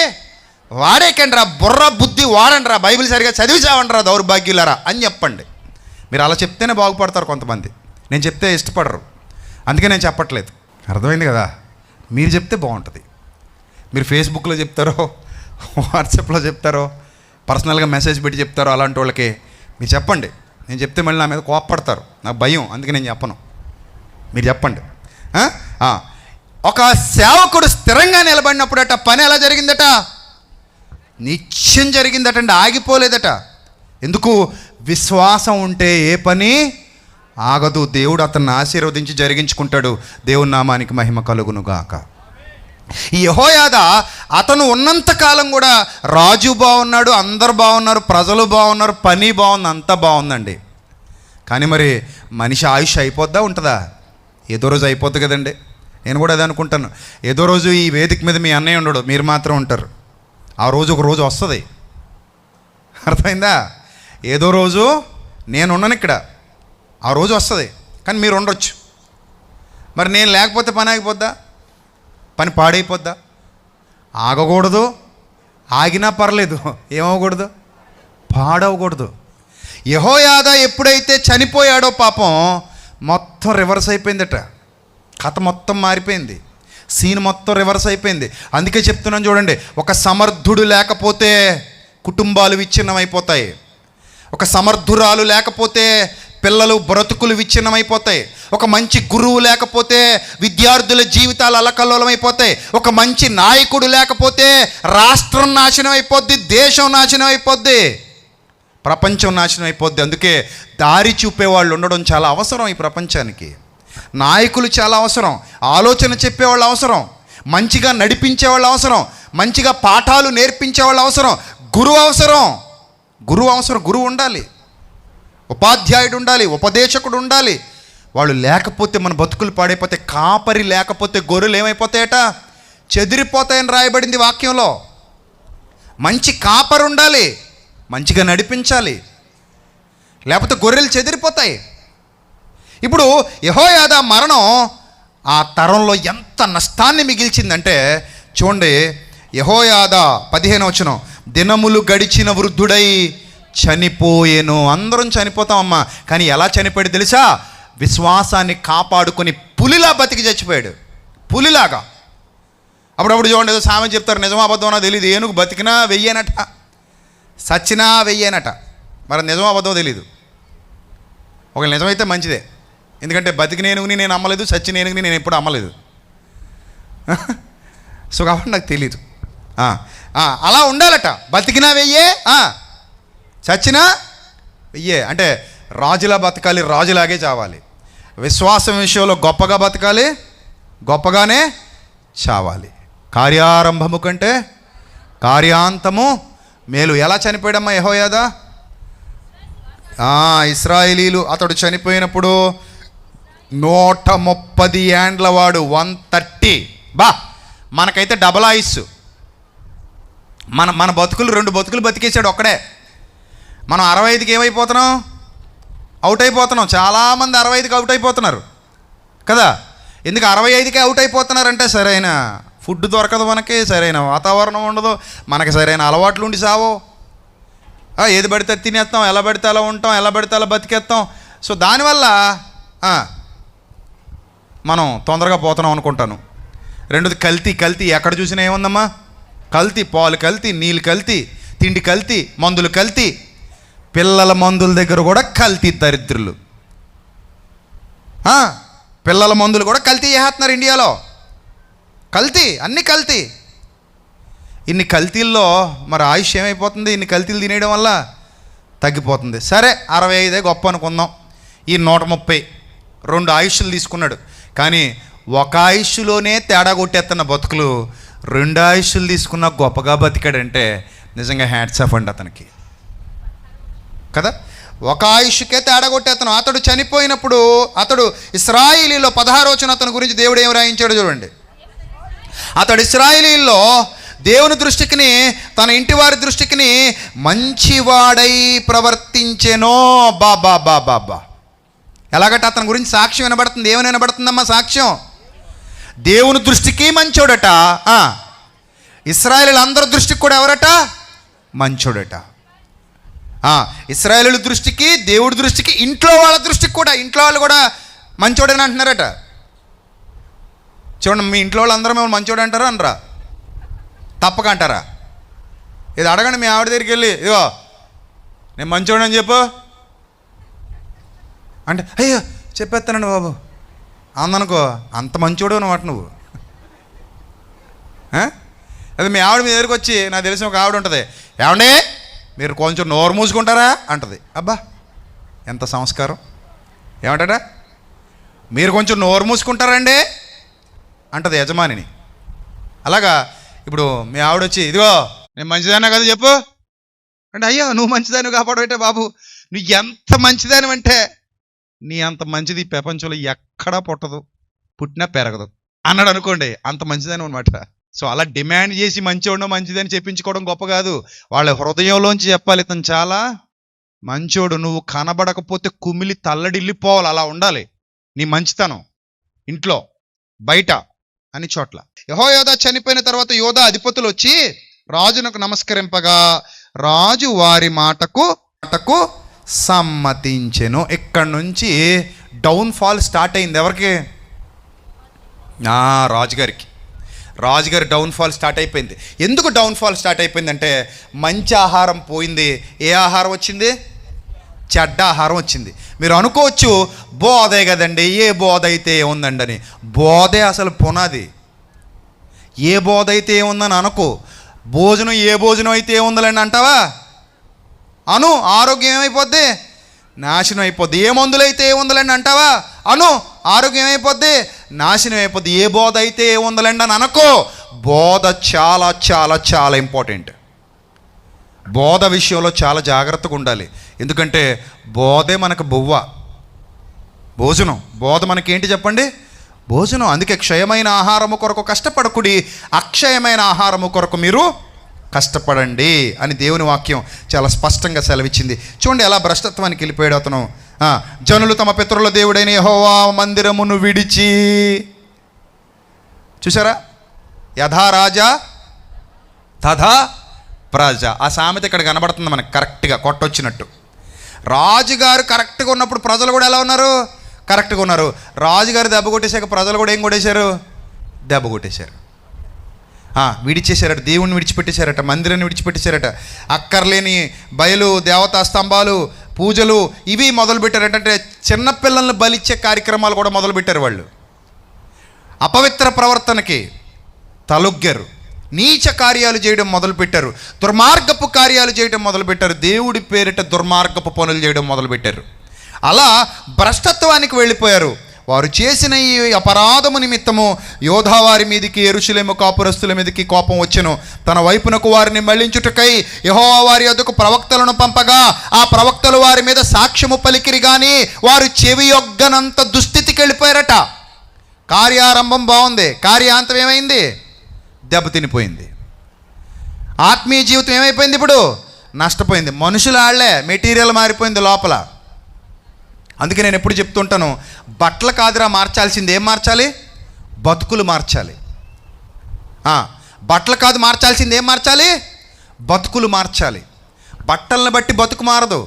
S1: వాడేకండి రా, బుర్ర బుద్ధి వాడండి రా, బైబిల్ సరిగా చదివి చావండి రా దౌర్భాగ్యులారా అని చెప్పండి. మీరు అలా చెప్తేనే బాగుపడతారు కొంతమంది. నేను చెప్తే ఇష్టపడరు, అందుకే నేను చెప్పట్లేదు. అర్థమైంది కదా? మీరు చెప్తే బాగుంటుంది. మీరు ఫేస్బుక్లో చెప్తారో, వాట్సాప్లో చెప్తారో, పర్సనల్గా మెసేజ్ పెట్టి చెప్తారో అలాంటి వాళ్ళకి మీరు చెప్పండి. నేను చెప్తే మళ్ళీ నా మీద కోప్పడతారు, నాకు భయం, అందుకే నేను చెప్పను. మీరు చెప్పండి. ఒక సేవకుడు స్థిరంగా నిలబడినప్పుడట పని ఎలా జరిగిందట? నిత్యం జరిగిందటండి, ఆగిపోలేదట. ఎందుకు? విశ్వాసం ఉంటే ఏ పని ఆగదు. దేవుడు అతన్ని ఆశీర్వదించి జరిగించుకుంటాడు. దేవుని నామానికి మహిమ కలుగును గాక. ఈ యెహోయాదా అతను ఉన్నంతకాలం కూడా రాజు బాగున్నాడు, అందరు బాగున్నారు, ప్రజలు బాగున్నారు, పని బాగుంది, అంతా బాగుందండి. కానీ మరి మనిషి ఆయుష్ అయిపోద్దా ఉంటుందా? ఏదో రోజు అయిపోద్ది కదండి. నేను కూడా అదే అనుకుంటాను. ఏదో రోజు ఈ వేదిక మీద మీ అన్నయ్య ఉండడు, మీరు మాత్రం ఉంటారు. ఆ రోజు ఒక రోజు వస్తుంది. అర్థమైందా? ఏదో రోజు నేను ఉన్నాను ఇక్కడ, ఆ రోజు వస్తుంది. కానీ మీరు ఉండొచ్చు. మరి నేను లేకపోతే పని ఆగిపోద్దా? పని పాడైపోద్దా? ఆగకూడదు, ఆగినా పర్లేదు. ఏమవకూడదు? పాడవకూడదు. యెహోయాదా ఎప్పుడైతే చనిపోయాడో పాపం మొత్తం రివర్స్ అయిపోయిందట. కథ మొత్తం మారిపోయింది, సీన్ మొత్తం రివర్స్ అయిపోయింది. అందుకే చెప్తున్నాను చూడండి, ఒక సమర్థుడు లేకపోతే కుటుంబాలు విచ్ఛిన్నమైపోతాయి. ఒక సమర్థురాలు లేకపోతే పిల్లలు బ్రతుకులు విచ్ఛిన్నమైపోతాయి. ఒక మంచి గురువు లేకపోతే విద్యార్థుల జీవితాలు అల్లకల్లోలమైపోతాయి. ఒక మంచి నాయకుడు లేకపోతే రాష్ట్రం నాశనం అయిపోద్ది, దేశం నాశనం అయిపోద్ది, ప్రపంచం నాశనం అయిపోద్ది. అందుకే దారి చూపేవాళ్ళు ఉండడం చాలా అవసరం ఈ ప్రపంచానికి. నాయకులు చాలా అవసరం, ఆలోచన చెప్పేవాళ్ళు అవసరం, మంచిగా నడిపించేవాళ్ళు అవసరం, మంచిగా పాఠాలు నేర్పించేవాళ్ళు అవసరం, గురువు అవసరం. గురువు అవసరం, గురువు ఉండాలి, ఉపాధ్యాయుడు ఉండాలి, ఉపదేశకుడు ఉండాలి. వాళ్ళు లేకపోతే మన బతుకులు పాడైపోతే. కాపరి లేకపోతే గొర్రెలు ఏమైపోతాయట? చెదిరిపోతాయని రాయబడింది వాక్యంలో. మంచి కాపరి ఉండాలి, మంచిగా నడిపించాలి, లేకపోతే గొర్రెలు చెదిరిపోతాయి. ఇప్పుడు యెహోయాదా మరణం ఆ తరంలో ఎంత నష్టాన్ని మిగిల్చిందంటే చూడండి. యెహోయాదా 15వ వచనం, దినములు గడిచిన వృద్ధుడై చనిపోయేను. అందరం చనిపోతామమ్మా, కానీ ఎలా చనిపోయాడు తెలుసా? విశ్వాసాన్ని కాపాడుకొని పులిలా బతికి చచ్చిపోయాడు, పులిలాగా. అప్పుడప్పుడు చూడండి, ఏదో సామెత చెప్తారు, నిజమా అబద్ధమో తెలియదు. ఏనుగు బతికినా వెయ్యేనట, సచ్చినా వెయ్యేనట. మరి నిజమా అబద్ధమో తెలీదు. ఒక నిజమైతే మంచిదే, ఎందుకంటే బతికిన ఏనుగుని నేను అమ్మలేదు, సచ్చిన ఏనుగుని నేను ఎప్పుడు అమ్మలేదు. సో కాబట్టి నాకు తెలీదు. అలా ఉండాలట. బతికినా వెయ్యే, చచ్చినా వెయ్యే. అంటే రాజులా బతకాలి, రాజులాగే చావాలి. విశ్వాసం విషయంలో గొప్పగా బతకాలి, గొప్పగానే చావాలి. కార్యారంభము కంటే కార్యాంతము మేలు. ఎలా చనిపోయాడమ్మా యెహోయాదా? ఇశ్రాయేలీలు అతడు చనిపోయినప్పుడు 130 ఏండ్ల వాడు, 130. మనకైతే డబల్ ఆయుస్సు. మన బతుకులు 2 బతుకులు బతికేసాడు ఒక్కడే. మనం 65కి ఏమైపోతున్నాం? అవుట్ అయిపోతున్నాం. చాలామంది 65కి అవుట్ అయిపోతున్నారు కదా. ఎందుకు 65కే అవుట్ అయిపోతున్నారంటే సరైన ఫుడ్ దొరకదు, మనకి సరైన వాతావరణం ఉండదు, మనకి సరైన అలవాట్లు ఉండి సావో, ఏది పడితే తినేస్తాం, ఎలా పడితే అలా ఉంటాం, ఎలా పడితే అలా బతికేస్తాం. సో దానివల్ల మనం తొందరగా పోతున్నాం అనుకుంటాను. రెండోది కల్తీ. ఎక్కడ చూసినా ఏముందమ్మా? కల్తీ. పాలు కల్తీ, నీళ్ళు కల్తీ, తిండి కల్తీ, మందులు కల్తీ. పిల్లల మందుల దగ్గర కూడా కల్తీ దరిద్రులు. పిల్లల మందులు కూడా కల్తీ చేస్తున్నారు ఇండియాలో. కల్తీ, అన్ని కల్తీ. ఇన్ని కల్తీల్లో మరి ఆయుష్ ఏమైపోతుంది? ఇన్ని కల్తీలు తినేయడం వల్ల తగ్గిపోతుంది. సరే 65 గొప్ప అనుకుందాం. ఈ 130 2 ఆయుష్లు తీసుకున్నాడు. కానీ ఒక ఆయుష్లోనే తేడా కొట్టేస్తున్న బతుకులు 2 ఆయుష్లు తీసుకున్న గొప్పగా బతికాడంటే నిజంగా హ్యాట్స్ ఆఫ్ అండి అతనికి కదా. ఒక ఆయుష్కే తేడా కొట్టేతను. అతడు చనిపోయినప్పుడు అతడు ఇశ్రాయేలీలో 16వ వచనం అతని గురించి దేవుడు ఏం రాయించాడు చూడండి. అతడు ఇశ్రాయేలీల్లో దేవుని దృష్టికి, తన ఇంటి వారి దృష్టికి మంచివాడై ప్రవర్తించెనో. బాబా ఎలాగట అతని గురించి సాక్ష్యం వినబడుతుంది. ఏమని వినబడుతుందమ్మా సాక్ష్యం? దేవుని దృష్టికి మంచోడట, ఇశ్రాయేలీల అందరి దృష్టికి కూడా ఎవరట? మంచోడట. ఇశ్రాయేలీల దృష్టికి, దేవుడి దృష్టికి, ఇంట్లో వాళ్ళ దృష్టికి కూడా, ఇంట్లో వాళ్ళు కూడా మంచోడని అంటున్నారట. చూడండి, మీ ఇంట్లో వాళ్ళు అందరూ మేము మంచోడు అంటారా అనరా? తప్పక అంటారా? ఇది అడగండి మీ ఆవిడ దగ్గరికి వెళ్ళి, ఇదిగో నేను మంచోడని చెప్పు అంటే, అయ్యో చెప్పేస్తానండి బాబు అందనుకో, అంత మంచోడు అన్నమాట నువ్వు. అది మీ ఆవిడ మీ దగ్గరికి వచ్చి, నాకు తెలిసిన ఒక ఆవిడ ఉంటుంది, ఏమండి మీరు కొంచెం నోరు మూసుకుంటారా అంటది. అబ్బా ఎంత సంస్కారం. ఏమంటాడా? మీరు కొంచెం నోరు మూసుకుంటారండి అంటది యజమానిని. అలాగా ఇప్పుడు మీ ఆవిడ వచ్చి, ఇదిగో నేను మంచిదానా కదా చెప్పు అంటే, అయ్యో నువ్వు మంచిదాన్ని కాపాడబట్టే బాబు, నువ్వు ఎంత మంచిదాని అంటే నీ అంత మంచిది ప్రపంచంలో ఎక్కడా పుట్టదు, పుట్టినా పెరగదు అన్నాడు అనుకోండి. అంత మంచిదని అనమాట. సో అలా డిమాండ్ చేసి మంచోడు మంచిదని చెప్పించుకోవడం గొప్ప కాదు. వాళ్ళ హృదయంలోంచి చెప్పాలి, ఇతను చాలా మంచోడు, నువ్వు కనబడకపోతే కుమిలి తల్లడిల్లిపోవాలి. అలా ఉండాలి నీ మంచితనం, ఇంట్లో బయట అన్ని చోట్ల. యెహోయాదా చనిపోయిన తర్వాత యోధా అధిపతులు వచ్చి రాజునకు నమస్కరింపగా రాజు వారి మాటకు సమ్మతించెను. ఇక్కడ నుంచి డౌన్ఫాల్ స్టార్ట్ అయింది. ఎవరికి? రాజుగారి డౌన్ఫాల్ స్టార్ట్ అయిపోయింది. ఎందుకు డౌన్ఫాల్ స్టార్ట్ అయిపోయిందంటే, మంచి ఆహారం పోయింది. ఏ ఆహారం వచ్చింది? చెడ్డ ఆహారం వచ్చింది. మీరు అనుకోవచ్చు బోధే కదండి, ఏ బోధ అయితే ఏముందండి అని. బోధే అసలు పునాది. ఏ బోధ అయితే ఏముందని అనుకో. భోజనం ఏ భోజనం అయితే ఏముందని అంటావా? అను, ఆరోగ్యం ఏమైపోద్ది? నాశనం అయిపోద్ది. ఏ మందులైతే ఏముందలండి అంటావా? అను, ఆరోగ్యం ఏమైపోద్ది? నాశనం అయిపోద్ది. ఏ బోధ అయితే ఏముందలండి అని అనుకో. బోధ చాలా చాలా చాలా ఇంపార్టెంట్. బోధ విషయంలో చాలా జాగ్రత్తగా ఉండాలి. ఎందుకంటే బోధే మనకు భోజనం. బోధ మనకేంటి చెప్పండి? భోజనం. అందుకే క్షయమైన ఆహారము కొరకు కష్టపడకుడి, అక్షయమైన ఆహారము కొరకు మీరు కష్టపడండి అని దేవుని వాక్యం చాలా స్పష్టంగా సెలవిచ్చింది. చూడండి ఎలా భ్రష్టత్వానికి వెళ్ళిపోయాడు అతను. జనులు తమ పితరుల దేవుడైన యెహోవా మందిరమును విడిచి, చూసారా, యథా రాజా తథా ప్రజ. ఆ సామెత ఇక్కడ కనబడుతుంది మనకు కరెక్ట్గా కొట్టొచ్చినట్టు. రాజుగారు కరెక్ట్గా ఉన్నప్పుడు ప్రజలు కూడా ఎలా ఉన్నారు? కరెక్ట్గా ఉన్నారు. రాజుగారు దెబ్బ కొట్టేశాక ప్రజలు కూడా ఏం కొట్టేశారు? దెబ్బ కొట్టేశారు. విడిచేశారట, దేవుణ్ణి విడిచిపెట్టేశారట, మందిరాన్ని విడిచిపెట్టేశారట, అక్కర్లేని బయలు దేవతా స్తంభాలు పూజలు ఇవి మొదలుపెట్టారట. అంటే చిన్నపిల్లల్ని బలిచ్చే కార్యక్రమాలు కూడా మొదలుపెట్టారు వాళ్ళు. అపవిత్ర ప్రవర్తనకి తలొగ్గారు, నీచ కార్యాలు చేయడం మొదలుపెట్టారు, దుర్మార్గపు కార్యాలు చేయడం మొదలుపెట్టారు, దేవుడి పేరిట దుర్మార్గపు పనులు చేయడం మొదలుపెట్టారు. అలా భ్రష్టత్వానికి వెళ్ళిపోయారు. వారు చేసిన ఈ అపరాధము నిమిత్తము యోధా వారి మీదికి, యెరూషలేము కాపురస్తుల మీదికి కోపం వచ్చెను. తన వైపునకు వారిని మళ్లించుటకై యెహోవా వారి యొద్దకు ప్రవక్తలను పంపగా ఆ ప్రవక్తలు వారి మీద సాక్ష్యము పలికిరి గాని వారు చెవియొగ్గనంత దుస్థితికి వెళ్ళిపోయారట. కార్యారంభం బాగుంది, కార్యాంతం ఏమైంది? దెబ్బతినిపోయింది. ఆత్మీయ జీవితం ఏమైపోయింది? ఇప్పుడు నష్టపోయింది. మనుషులు ఆళ్లే, మెటీరియల్ మారిపోయింది లోపల. అందుకే నేను ఎప్పుడు చెప్తుంటాను, బట్టలు కాదురా మార్చాల్సింది, ఏం మార్చాలి? బతుకులు మార్చాలి. బట్టలు కాదు మార్చాల్సింది, ఏం మార్చాలి? బతుకులు మార్చాలి. బట్టలను బట్టి బతుకు మారదు,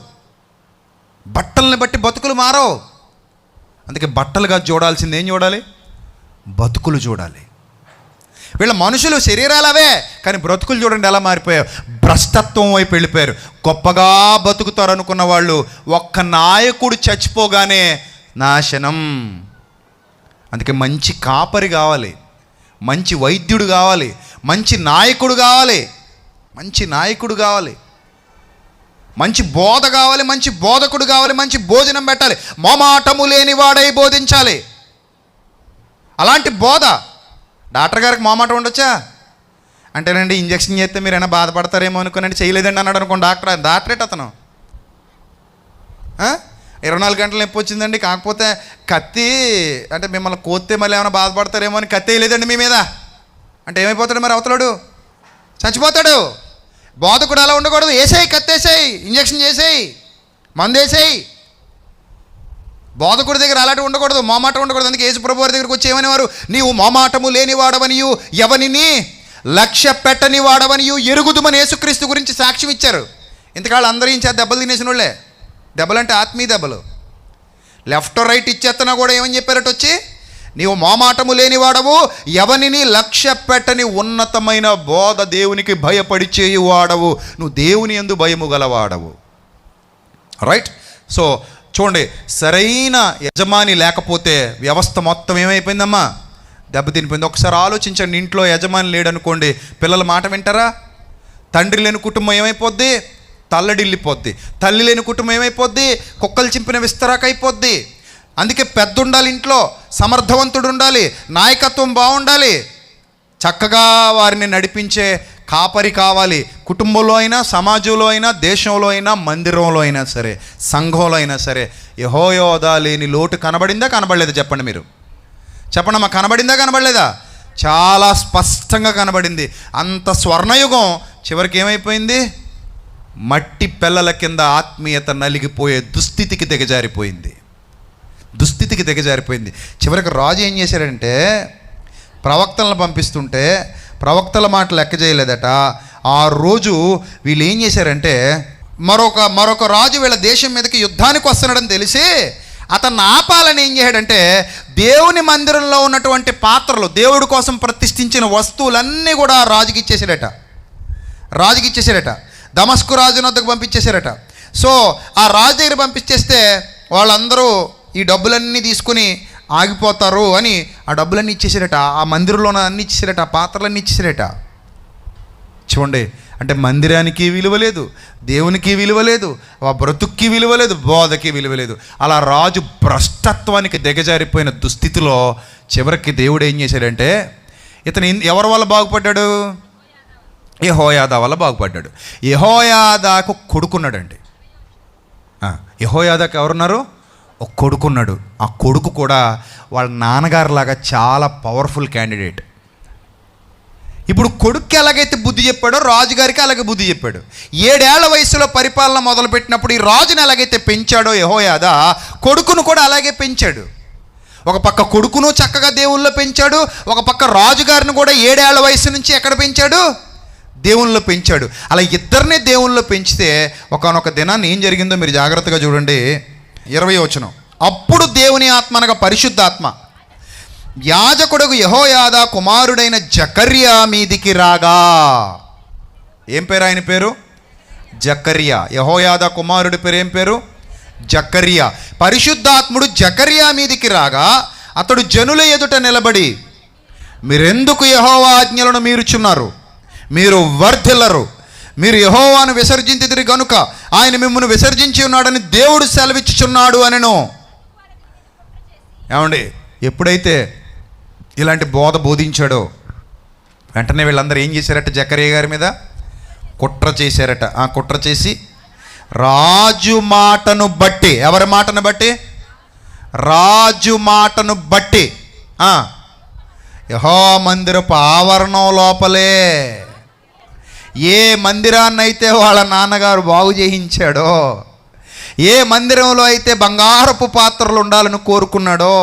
S1: బట్టలను బట్టి బతుకులు మారవు. అందుకే బట్టలుగా చూడాల్సింది ఏం చూడాలి? బతుకులు చూడాలి. వీళ్ళ మనుషులు శరీరాలు అవే, కానీ బ్రతుకులు చూడండి ఎలా మారిపోయారు. భ్రష్టత్వం వైపు వెళ్ళిపోయారు. గొప్పగా బతుకుతారు అనుకున్న వాళ్ళు ఒక్క నాయకుడు చచ్చిపోగానే నాశనం. అందుకే మంచి కాపరి కావాలి, మంచి వైద్యుడు కావాలి, మంచి నాయకుడు కావాలి, మంచి నాయకుడు కావాలి, మంచి బోధ కావాలి, మంచి బోధకుడు కావాలి, మంచి భోజనం పెట్టాలి, మొమాటము లేని వాడై బోధించాలి. అలాంటి బోధ. డాక్టర్ గారికి మొమాటం ఉండొచ్చా? అంటేనండి ఇంజక్షన్ చేస్తే మీరు ఏమైనా బాధపడతారేమో అనుకునండి, చేయలేదండి అన్నాడు అనుకోండి డాక్టరేట్ అతను. 24 గంటలు నొప్పి వచ్చిందండి, కాకపోతే కత్తి అంటే మిమ్మల్ని కోస్తే మళ్ళీ ఏమైనా బాధపడతారేమో అని కత్తి వేయలేదండి మీ మీద అంటే ఏమైపోతాడు మరి? అవతలాడు చచ్చిపోతాడు. బోధకుడు అలా ఉండకూడదు. వేసేయి, కత్తేసేయి, ఇంజక్షన్ చేసేయి, మందు వేసేయి. బోధకుడి దగ్గర అలాంటి ఉండకూడదు, మొమాటం ఉండకూడదు. అందుకే యేసు ప్రభు వారి దగ్గరికి వచ్చి ఏమనేవారు? నీవు మొమాటము లేని వాడవనియు ఎవనిని లక్ష్య పెట్టని వాడవనియు ఎరుగుదుమని యేసుక్రీస్తు గురించి సాక్ష్యం ఇచ్చారు. ఇంతకాళ్ళు అందరూ ఇంచా దెబ్బలు తినేసిన వాళ్ళే. దెబ్బలు అంటే ఆత్మీయ దెబ్బలు. లెఫ్ట్ రైట్ ఇచ్చేస్తున్నా కూడా ఏమని చెప్పారట వచ్చి? నీవు మొమాటము లేని వాడవు, ఎవనిని లక్ష్య పెట్టని ఉన్నతమైన బోధ, దేవునికి భయపడి చేయువాడవు, నువ్వు దేవుని యందు భయము గలవాడవు. రైట్. సో చూడండి, సరైన యజమాని లేకపోతే వ్యవస్థ మొత్తం ఏమైపోయిందమ్మా? దెబ్బతినిపోయింది. ఒకసారి ఆలోచించండి, ఇంట్లో యజమాని లేడనుకోండి, పిల్లల మాట వింటారా? తండ్రి లేని కుటుంబం ఏమైపోద్ది? తల్లడిల్లిపోద్ది. తల్లి లేని కుటుంబం ఏమైపోద్ది? కుక్కలు చింపిన విస్తరాకైపోద్ది. అందుకే పెద్ద ఉండాలి ఇంట్లో, సమర్థవంతుడు ఉండాలి, నాయకత్వం బాగుండాలి, చక్కగా వారిని నడిపించే కాపరి కావాలి. కుటుంబంలో అయినా, సమాజంలో అయినా, దేశంలో అయినా, మందిరంలో అయినా సరే, సంఘంలో అయినా సరే. యెహోయాదా లేని లోటు కనబడిందా కనబడలేదా? చెప్పండి మీరు, చెప్పండి అమ్మా. కనబడిందా కనబడలేదా? చాలా స్పష్టంగా కనబడింది. అంత స్వర్ణయుగం చివరికి ఏమైపోయింది? మట్టి పిల్లల కింద ఆత్మీయత నలిగిపోయే దుస్థితికి దిగజారిపోయింది. దుస్థితికి దిగజారిపోయింది. చివరికి రాజు ఏం చేశాడంటే, ప్రవక్తలను పంపిస్తుంటే ప్రవక్తల మాట లెక్క చేయలేదట. ఆ రోజు వీళ్ళు ఏం చేశారంటే, మరొక రాజు వీళ్ళ దేశం మీదకి యుద్ధానికి వస్తున్నాడని తెలిసి అతన్ని ఆపాలని ఏం చేశాడంటే, దేవుని మందిరంలో ఉన్నటువంటి పాత్రలు, దేవుడి కోసం ప్రతిష్ఠించిన వస్తువులన్నీ కూడా రాజుకి ఇచ్చేసారట. దమస్కు రాజు వద్దకు పంపించేశారట. సో ఆ రాజు దగ్గర పంపించేస్తే వాళ్ళందరూ ఈ డబ్బులన్నీ తీసుకుని ఆగిపోతారు అని ఆ డబ్బులన్నీ ఇచ్చేసారట. ఆ మందిరంలో అన్నీ ఇచ్చేసారట, ఆ పాత్రలన్నీ ఇచ్చేసారట. చూడండి, అంటే మందిరానికి విలువ లేదు, దేవునికి విలువ లేదు, ఆ బ్రతుక్కి విలువ లేదు, బోధకి విలువ లేదు. అలా రాజు భ్రష్టత్వానికి దిగజారిపోయిన దుస్థితిలో చివరికి దేవుడు ఏం చేశాడంటే, ఇతను ఎవరి వల్ల బాగుపడ్డాడు? యెహోయాదా వల్ల బాగుపడ్డాడు. యెహోయాదాకు కొడుకున్నాడండి. యెహోయాదాకు ఎవరున్నారు? ఒక కొడుకున్నాడు. ఆ కొడుకు కూడా వాళ్ళ నాన్నగారిలాగా చాలా పవర్ఫుల్ క్యాండిడేట్. ఇప్పుడు కొడుక్కి ఎలాగైతే బుద్ధి చెప్పాడో రాజుగారికి అలాగే బుద్ధి చెప్పాడు. 7 ఏళ్ల వయసులో పరిపాలన మొదలుపెట్టినప్పుడు ఈ రాజుని ఎలాగైతే పెంచాడో యెహోయాదా, కొడుకును కూడా అలాగే పెంచాడు. ఒక పక్క కొడుకును చక్కగా దేవుల్లో పెంచాడు, ఒక పక్క రాజుగారిని కూడా 7 ఏళ్ల వయసు నుంచి ఎక్కడ పెంచాడు? దేవుల్లో పెంచాడు. అలా ఇద్దరినే దేవుల్లో పెంచితే ఒకానొక దినాన్ని ఏం జరిగిందో మీరు జాగ్రత్తగా చూడండి. 20వ వచనం. అప్పుడు దేవుని ఆత్మ అనగా పరిశుద్ధాత్మ యాజకుడుగు యెహోయాదా కుమారుడైన జకర్యా మీదికి రాగా. ఏం పేరు ఆయన పేరు? జకర్యా. యెహోయాదా కుమారుడి పేరు ఏం పేరు? జకర్యా. పరిశుద్ధాత్ముడు జకర్యా మీదికి రాగా అతడు జనుల ఎదుట నిలబడి మీరెందుకు యెహోవా ఆజ్ఞలను మీరుచున్నారు? మీరు వర్ధిల్లరు. మీరు యెహోవాను విసర్జించితిరి గనుక ఆయన మిమ్మల్ని విసర్జించి ఉన్నాడని దేవుడు సెలవిచ్చుచున్నాడు అనెను. ఏమండి, ఎప్పుడైతే ఇలాంటి బోధ బోధించాడో వెంటనే వీళ్ళందరూ ఏం చేశారట? జకరియా గారి మీద కుట్ర చేశారట. ఆ కుట్ర చేసి రాజు మాటను బట్టి, ఎవరి మాటను బట్టి? రాజు మాటను బట్టి యెహోవా మందిరపు ఆవరణం లోపలే ఏ మందిరాన్నైతే వాళ్ళ నాన్నగారు బాగు చేయించాడో, ఏ మందిరంలో అయితే బంగారపు పాత్రలు ఉండాలని కోరుకున్నాడో,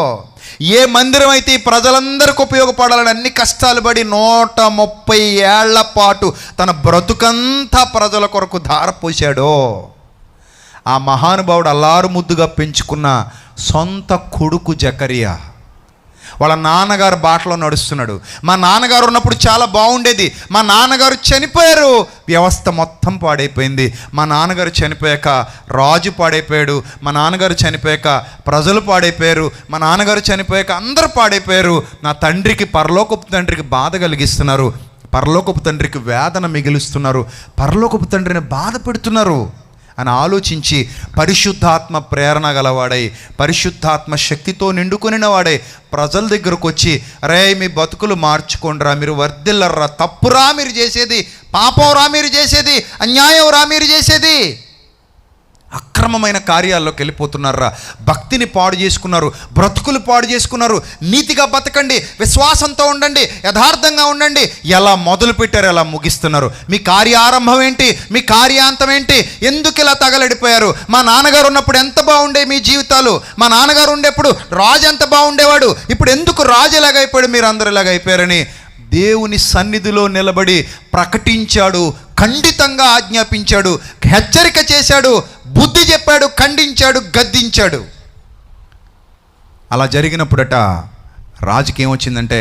S1: ఏ మందిరం అయితే ఈ ప్రజలందరికీ ఉపయోగపడాలని అన్ని కష్టాలు పడి 130 ఏళ్ల పాటు తన బ్రతుకంతా ప్రజల కొరకు ధారపోశాడో, ఆ మహానుభావుడు అల్లారు ముద్దుగా పెంచుకున్న సొంత కొడుకు జకరియా వాళ్ళ నాన్నగారు బాటలో నడుస్తున్నాడు. మా నాన్నగారు ఉన్నప్పుడు చాలా బాగుండేది, మా నాన్నగారు చనిపోయారు, వ్యవస్థ మొత్తం పాడైపోయింది. మా నాన్నగారు చనిపోయాక రాజు పాడైపోయాడు, మా నాన్నగారు చనిపోయాక ప్రజలు పాడైపోయారు, మా నాన్నగారు చనిపోయాక అందరూ పాడైపోయారు. నా తండ్రికి, పరలోకపు తండ్రికి బాధ కలిగిస్తున్నారు, పరలోకపు తండ్రికి వేదన మిగిలిస్తున్నారు, పరలోకపు తండ్రిని బాధ పెడుతున్నారు అని ఆలోచించి పరిశుద్ధాత్మ ప్రేరణ గలవాడై, పరిశుద్ధాత్మ శక్తితో నిండుకొనిన వాడై ప్రజల దగ్గరకు వచ్చి, రే మీ బతుకులు మార్చుకోండిరా, మీరు వర్ధిల్లర్రా, తప్పురా మీరు చేసేది, పాపం రా మీరు చేసేది, అన్యాయం రా మీరు చేసేది, అక్రమమైన కార్యాల్లోకి వెళ్ళిపోతున్నారా, భక్తిని పాడు చేసుకున్నారు, బ్రతుకులు పాడు చేసుకున్నారు, నీతిగా బతకండి, విశ్వాసంతో ఉండండి, యథార్థంగా ఉండండి. ఎలా మొదలు పెట్టారు ఎలా ముగిస్తున్నారు? మీ కార్యారంభం ఏంటి? మీ కార్యాంతం ఏంటి? ఎందుకు ఇలా తగలడిపోయారు? మా నాన్నగారు ఉన్నప్పుడు ఎంత బాగుండే మీ జీవితాలు, మా నాన్నగారు ఉండేప్పుడు రాజు ఎంత బాగుండేవాడు, ఇప్పుడు ఎందుకు రాజు ఎలాగైపోయాడు, మీరు అందరూ ఎలాగైపోయారని దేవుని సన్నిధిలో నిలబడి ప్రకటించాడు, ఖండితంగా ఆజ్ఞాపించాడు, హెచ్చరిక చేశాడు, బుద్ధి చెప్పాడు, ఖండించాడు, గద్దించాడు. అలా జరిగినప్పుడట రాజుకి ఏమొచ్చిందంటే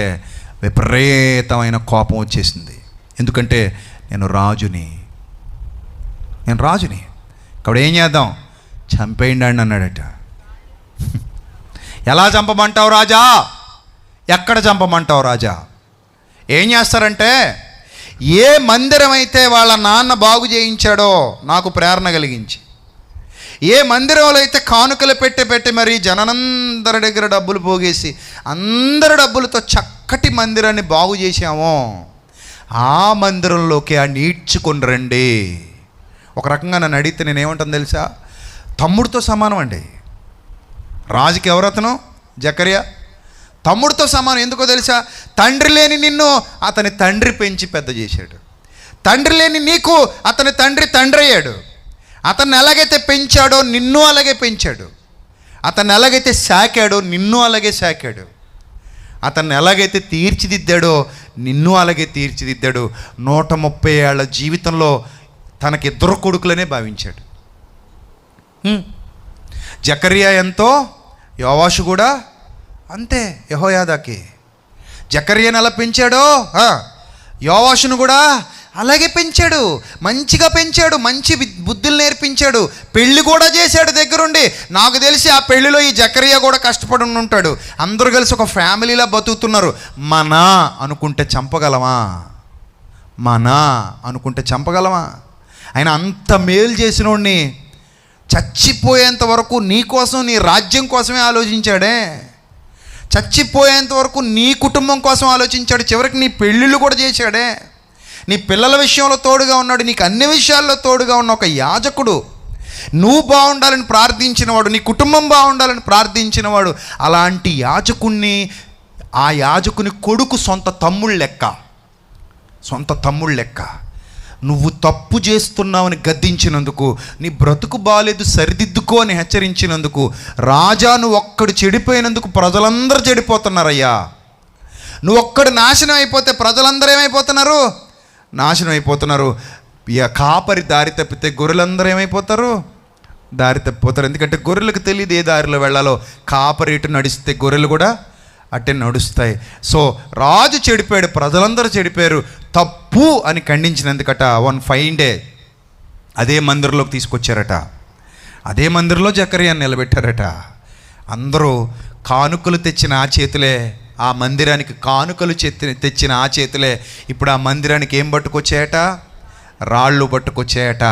S1: విపరీతమైన కోపం వచ్చేసింది. ఎందుకంటే నేను రాజుని ఇక్కడ ఏం చేద్దాం, చంపేయండి అని అన్నాడట. ఎలా చంపమంటావు రాజా? ఎక్కడ చంపమంటావు రాజా? ఏం చేస్తారంటే, ఏ మందిరం అయితే వాళ్ళ నాన్న బాగు చేయించాడో నాకు ప్రేరణ కలిగించి, ఏ మందిరంలో అయితే కానుకలు పెట్టి మరి జనందరి దగ్గర డబ్బులు పోగేసి అందరి డబ్బులతో చక్కటి మందిరాన్ని బాగు చేశామో ఆ మందిరంలోకి ఆ నీడ్చుకొని రండి. ఒక రకంగా నన్ను అడిగితే నేనేమంటాను తెలుసా? తమ్ముడితో సమానం అండి. రాజుకి ఎవరతను? జకరియా తమ్ముడితో సమానం. ఎందుకో తెలుసా? తండ్రి లేని నిన్ను అతని తండ్రి పెంచి పెద్ద చేశాడు, తండ్రి లేని నీకు అతని తండ్రి అయ్యాడు. అతన్ని ఎలాగైతే పెంచాడో నిన్ను అలాగే పెంచాడు, అతన్ని ఎలాగైతే సాకాడో నిన్ను అలాగే సాకాడు, అతన్ని ఎలాగైతే తీర్చిదిద్దాడో నిన్ను అలాగే తీర్చిదిద్దాడు. 130 ఏళ్ల జీవితంలో తనకి 2 కొడుకులనే భావించాడు. జకరియా ఎంతో, యోవాషు కూడా అంతే. యెహోయాదాకి జకర్యాను ఎలా పెంచాడో యోవాషును కూడా అలాగే పెంచాడు, మంచిగా పెంచాడు, మంచి బుద్ధులు నేర్పించాడు, పెళ్లి కూడా చేశాడు దగ్గరుండి. నాకు తెలిసి ఆ పెళ్లిలో ఈ జకరియా కూడా కష్టపడి ఉంటాడు. అందరూ కలిసి ఒక ఫ్యామిలీలా బతుకుతున్నారు. మనా అనుకుంటే చంపగలమా? ఆయన అంత మేలు చేసినోడిని చచ్చిపోయేంత వరకు నీ కోసం, నీ రాజ్యం కోసమే ఆలోచించాడే. చచ్చిపోయేంత వరకు నీ కుటుంబం కోసం ఆలోచించాడు. చివరికి నీ పెళ్ళిళ్ళు కూడా చేశాడే. నీ పిల్లల విషయంలో తోడుగా ఉన్నాడు, నీకు అన్ని విషయాల్లో తోడుగా ఉన్న ఒక యాజకుడు, నువ్వు బాగుండాలని ప్రార్థించినవాడు, నీ కుటుంబం బాగుండాలని ప్రార్థించినవాడు. అలాంటి యాజకుణ్ణి, ఆ యాజకుని కొడుకు సొంత తమ్ముళ్ళు లెక్క నువ్వు తప్పు చేస్తున్నావని గద్దించినందుకు, నీ బ్రతుకు బాలేదు సరిదిద్దుకో అని హెచ్చరించినందుకు, రాజా నువ్వు ఒక్కడు చెడిపోయినందుకు ప్రజలందరూ చెడిపోతున్నారయ్యా. నువ్వు ఒక్కడు నాశనం అయిపోతే ప్రజలందరూ ఏమైపోతున్నారు? నాశనం అయిపోతున్నారు. కాపరి దారి తప్పితే గొర్రెలందరూ ఏమైపోతారు? దారి తప్పిపోతారు. ఎందుకంటే గొర్రెలకు తెలియదు ఏ దారిలో వెళ్ళాలో. కాపరి ఇటు నడిస్తే గొర్రెలు కూడా అట్టే నడుస్తాయి. సో రాజు చెడిపోయాడు, ప్రజలందరూ చెడిపోయారు. తప్పు అని ఖండించినందుకట వన్ ఫైన్ డే అదే మందిరంలోకి తీసుకొచ్చారట. అదే మందిరంలో జకర్యాను నిలబెట్టారట. అందరూ కానుకలు తెచ్చిన ఆ చేతులే ఆ మందిరానికి కానుకలు తెచ్చిన ఆ చేతులే ఇప్పుడు ఆ మందిరానికి ఏం పట్టుకొచ్చాయట? రాళ్ళు పట్టుకొచ్చాయట.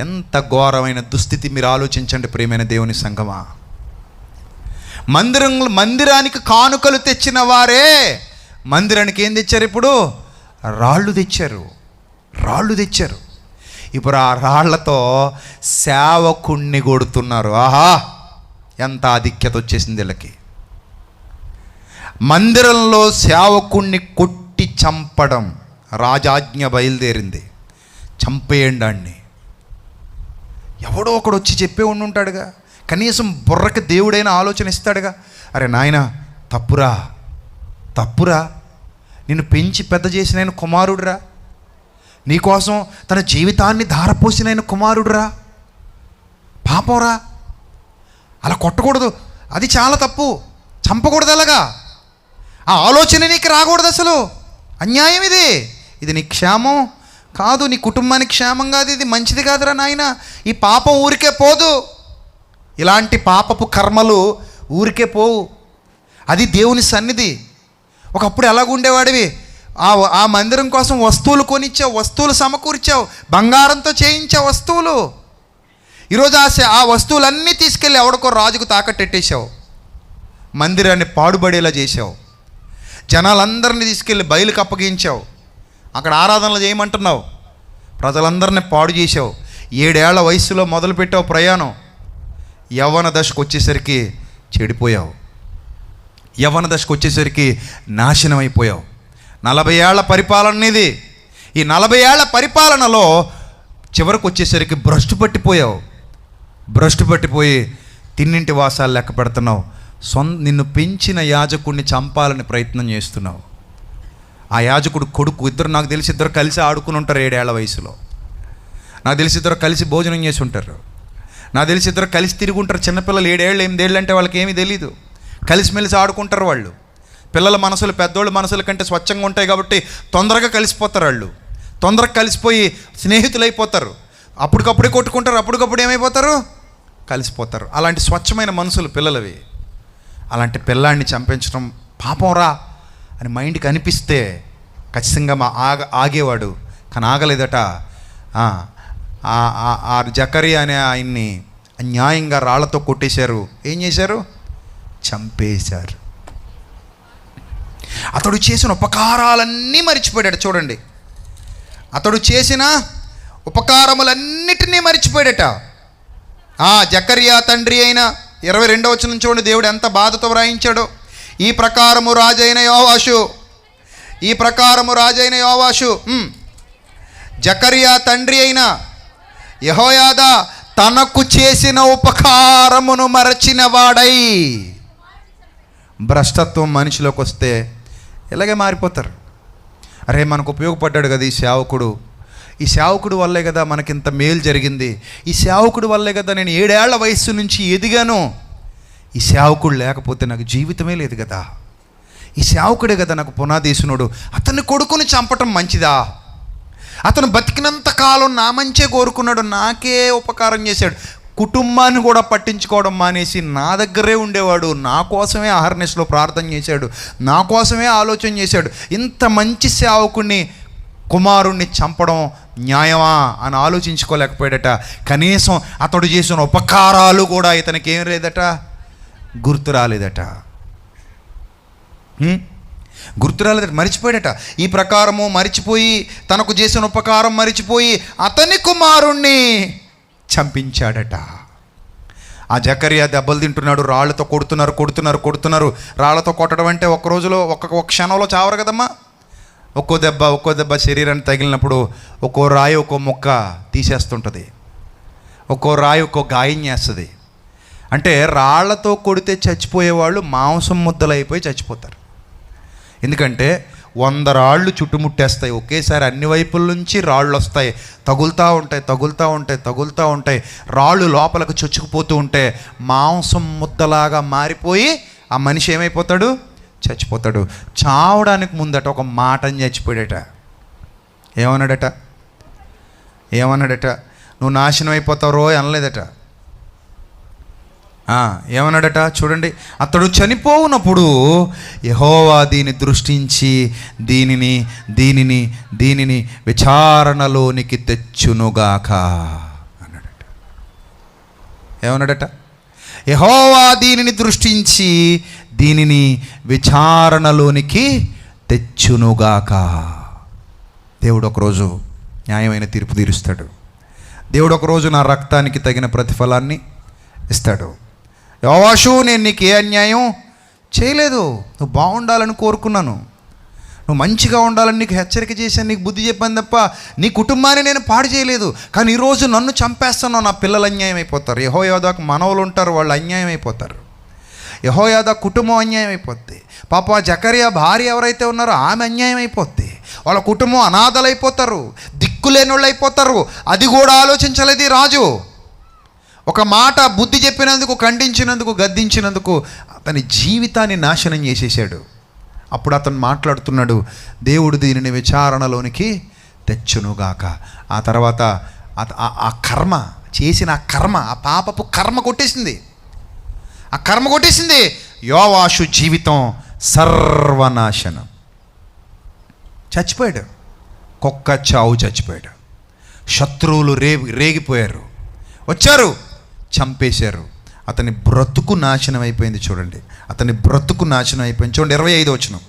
S1: ఎంత ఘోరమైన దుస్థితి మీరు ఆలోచించండి ప్రియమైన దేవుని సంగమా. మందిరానికి కానుకలు తెచ్చిన వారే మందిరానికి ఏం తెచ్చారు? ఇప్పుడు రాళ్ళు తెచ్చారు. ఇప్పుడు ఆ రాళ్లతో సేవకుణ్ణి కొడుతున్నారు. ఆహా, ఎంత ఆధిక్యత వచ్చేసింది వీళ్ళకి. మందిరంలో సేవకుణ్ణి కొట్టి చంపడం, రాజాజ్ఞ బయలుదేరింది, చంపేయండి అన్ని. ఎవడో ఒకడు వచ్చి చెప్పే ఉంటాడుగా, కనీసం బుర్రకి దేవుడైనా ఆలోచన ఇస్తాడుగా. అరే నాయనా, తప్పురా, నిన్ను పెంచి పెద్ద చేసిన ఆయన కుమారుడురా, నీకోసం తన జీవితాన్ని ధారపోసిన ఆయన కుమారుడురా, పాపంరా, అలా కొట్టకూడదు, అది చాలా తప్పు, చంపకూడదు, అలాగా ఆ ఆలోచన నీకు రాకూడదు, అసలు అన్యాయం ఇది నీ క్షేమం కాదు, నీ కుటుంబానికి క్షేమం కాదు, ఇది మంచిది కాదురా నాయన. ఈ పాపం ఊరికే పోదు, ఇలాంటి పాపపు కర్మలు ఊరికే పోవు. అది దేవుని సన్నిధి. ఒకప్పుడు ఎలాగుండేవాడివి? ఆ మందిరం కోసం వస్తువులు కొనిచ్చావు, వస్తువులు సమకూర్చావు, బంగారంతో చేయించావు వస్తువులు. ఈరోజు ఆ వస్తువులన్నీ తీసుకెళ్ళి ఎవడికో రాజుకు తాకట్టెట్టేశావు, మందిరాన్ని పాడుబడేలా చేశావు, జనాలందరినీ తీసుకెళ్ళి బయలుకి అప్పగించావు, అక్కడ ఆరాధనలు చేయమంటున్నావు, ప్రజలందరినీ పాడు చేసావు. 7 ఏళ్ల వయసులో మొదలుపెట్టావు ప్రయాణం, యవ్వన దశకు వచ్చేసరికి చెడిపోయావు, యవ్వన దశకు వచ్చేసరికి నాశనం అయిపోయావు. 40 ఏళ్ల పరిపాలన ఇది. ఈ 40 ఏళ్ల పరిపాలనలో చివరికి వచ్చేసరికి భ్రష్టు పట్టిపోయి తిన్నింటి వాసాలు లెక్క పెడుతున్నావు. నిన్ను పెంచిన యాజకుడిని చంపాలని ప్రయత్నం చేస్తున్నావు. ఆ యాజకుడు కొడుకు, నాకు తెలిసి ఇద్దరు కలిసి ఆడుకుని ఉంటారు 7 ఏళ్ల వయసులో. నాకు తెలిసి ఇద్దరు కలిసి భోజనం చేసి ఉంటారు. నాకు తెలిసి ఇద్దరు కలిసి తిరిగి ఉంటారు. చిన్నపిల్లలు 7 ఏళ్ళు 8 ఏళ్ళు అంటే వాళ్ళకి ఏమీ తెలీదు. కలిసిమెలిసి ఆడుకుంటారు వాళ్ళు. పిల్లల మనసులు పెద్దోళ్ళ మనసుల కంటే స్వచ్ఛంగా ఉంటాయి కాబట్టి తొందరగా కలిసిపోతారు. వాళ్ళు తొందరగా కలిసిపోయి స్నేహితులైపోతారు. అప్పటికప్పుడే కొట్టుకుంటారు, అప్పటికప్పుడు ఏమైపోతారు? కలిసిపోతారు. అలాంటి స్వచ్ఛమైన మనసులు పిల్లలవి. అలాంటి పిల్లాన్ని చంపించడం పాపంరా అని మైండ్కి అనిపిస్తే ఖచ్చితంగా ఆగేవాడు. కానీ ఆగలేదట. ఆ జకరియా అనే ఆయన్ని అన్యాయంగా రాళ్లతో కొట్టేశారు. ఏం చేశారు? చంపేశారు. అతడు చేసిన ఉపకారాలన్నీ మర్చిపోయాడు. చూడండి, అతడు చేసిన ఉపకారములన్నిటినీ మర్చిపోయాడట. జకరియా తండ్రి అయిన 22వ వచనం చూడండి, దేవుడు ఎంత బాధతో వ్రాయించాడో. ఈ ప్రకారము రాజైన యోవాషు జకరియా తండ్రి అయిన యెహోయాదా తనకు చేసిన ఉపకారమును మరచిన వాడై. భ్రష్టత్వం మనిషిలోకి వస్తే ఇలాగే మారిపోతారు. అరే, మనకు ఉపయోగపడ్డాడు కదా ఈ సేవకుడు వల్లే కదా మనకింత మేలు జరిగింది, ఈ సేవకుడు వల్లే కదా నేను 7 ఏళ్ల వయస్సు నుంచి ఎదిగాను, ఈ సేవకుడు లేకపోతే నాకు జీవితమే లేదు కదా, ఈ సేవకుడే కదా నాకు పునాదేశునుడు, అతన్ని కొడుకుని చంపటం మంచిదా? అతను బతికినంత కాలం నా మంచే కోరుకున్నాడు, నాకే ఉపకారం చేశాడు, కుటుంబాన్ని కూడా పట్టించుకోవడం మానేసి నా దగ్గరే ఉండేవాడు, నా కోసమే అహర్నిశలో ప్రార్థన చేశాడు, నా కోసమే ఆలోచన చేశాడు. ఇంత మంచి సేవకుడిని, కుమారుణ్ణి చంపడం న్యాయమా అని ఆలోచించుకోలేకపోయాడట. కనీసం అతడు చేసిన ఉపకారాలు కూడా ఇతనికి ఏం లేదట, గుర్తు రాలేదట. మరిచిపోయాడట. ఈ ప్రకారము మరిచిపోయి, తనకు చేసిన ఉపకారం మరిచిపోయి అతని కుమారుణ్ణి చంపించాడట. ఆ జకరియా దెబ్బలు తింటున్నాడు, రాళ్లతో కొడుతున్నారు. రాళ్లతో కొట్టడం అంటే ఒక రోజులో ఒక క్షణంలో చావరు కదమ్మా. ఒక్కో దెబ్బ శరీరాన్ని తగిలినప్పుడు ఒక్కో రాయి ఒక్కో మొక్క తీసేస్తుంటుంది, ఒక్కో రాయి ఒక్కో గాయం చేస్తుంది. అంటే రాళ్లతో కొడితే చచ్చిపోయేవాళ్ళు మాంసం ముద్దలైపోయి చచ్చిపోతారు. ఎందుకంటే 100 రాళ్ళు చుట్టుముట్టేస్తాయి ఒకేసారి, అన్ని వైపుల నుంచి రాళ్ళు వస్తాయి, తగులుతూ ఉంటాయి. రాళ్ళు లోపలకు చొచ్చుకుపోతూ ఉంటే మాంసం ముద్దలాగా మారిపోయి ఆ మనిషి ఏమైపోతాడు? చచ్చిపోతాడు. చావడానికి ముందట ఒక మాటని చచ్చిపోయాడట. ఏమన్నాడట? నువ్వు నాశనం అయిపోతావు రో అనలేదట. ఏమన్నాడట చూడండి, అతడు చనిపోవునప్పుడు యెహోవా దీన్ని దృష్టించి దీనిని దీనిని దీనిని విచారణలోనికి తెచ్చునుగాక అన్నాడట. ఏమన్నాడట? యెహోవా దీనిని దృష్టించి దీనిని విచారణలోనికి తెచ్చునుగాక. దేవుడు ఒకరోజు న్యాయమైన తీర్పు తీరుస్తాడు. దేవుడు ఒకరోజు నా రక్తానికి తగిన ప్రతిఫలాన్ని ఇస్తాడు. యోవాషు, నేను నీకు ఏ అన్యాయం చేయలేదు, నువ్వు బాగుండాలని కోరుకున్నాను, నువ్వు మంచిగా ఉండాలని నీకు హెచ్చరిక చేశాను, నీకు బుద్ధి చెప్పాను తప్ప నీ కుటుంబాన్ని నేను పాడు చేయలేదు. కానీ ఈరోజు నన్ను చంపేస్తున్నావు, నా పిల్లలు అన్యాయం అయిపోతారు. యెహోయాదాకు మనవలు ఉంటారు, వాళ్ళు అన్యాయం అయిపోతారు. యెహోయాదా కుటుంబం అన్యాయం అయిపోద్ది. పాప జకరియా భార్య ఎవరైతే ఉన్నారో ఆమె అన్యాయం అయిపోద్ది. వాళ్ళ కుటుంబం అనాథలు అయిపోతారు, దిక్కులేని వాళ్ళు అయిపోతారు. అది కూడా ఆలోచించలేదు ఈ రాజు. ఒక మాట బుద్ధి చెప్పినందుకు, ఖండించినందుకు, గద్దించినందుకు అతని జీవితాన్ని నాశనం చేసేసాడు. అప్పుడు అతను మాట్లాడుతున్నాడు, దేవుడు దీనిని విచారణలోనికి తెచ్చునుగాక. ఆ తర్వాత ఆ కర్మ చేసిన ఆ పాపపు కర్మ కొట్టేసింది. ఆ కర్మ కొట్టేసింది. యోవాషు జీవితం సర్వనాశనం. చచ్చిపోయాడు. కుక్క చావు చచ్చిపోయాడు. శత్రువులు రేగిపోయారు, వచ్చారు, చంపేశారు. అతని బ్రతుకు నాశనం అయిపోయింది. చూడండి, అతని బ్రతుకు నాశనం అయిపోయింది. చూడండి 25వ వచనం.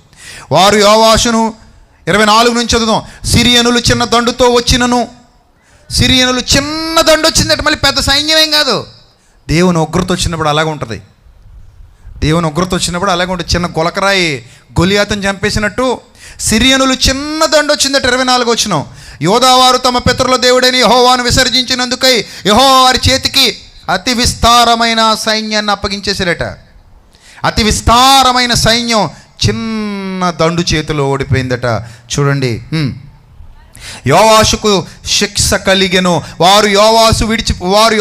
S1: వారు యోవాషును 24 నుంచి చదువుదాం. సిరియనులు చిన్న దండుతో వచ్చినను, సిరియనులు చిన్న దండు వచ్చిందట, మళ్ళీ పెద్ద సైన్యమేం కాదు. దేవుని ఉగ్రత వచ్చినప్పుడు అలాగే ఉంటుంది. దేవుని ఉగ్రత వచ్చినప్పుడు అలాగే ఉంటుంది. చిన్న గులకరాయి గొలియాతను చంపేసినట్టు సిరియనులు చిన్న దండు వచ్చిందట. 24వ వచనం. యోధావారు తమ పితరుల దేవుడైన యెహోవాను విసర్జించినందుకై యెహోవా వారి చేతికి అతి విస్తారమైన సైన్యాన్ని అప్పగించేశారట. అతి విస్తారమైన సైన్యం చిన్న దండు చేతిలో ఓడిపోయిందట. చూడండి, యోవాషుకు శిక్ష కలిగెను. వారు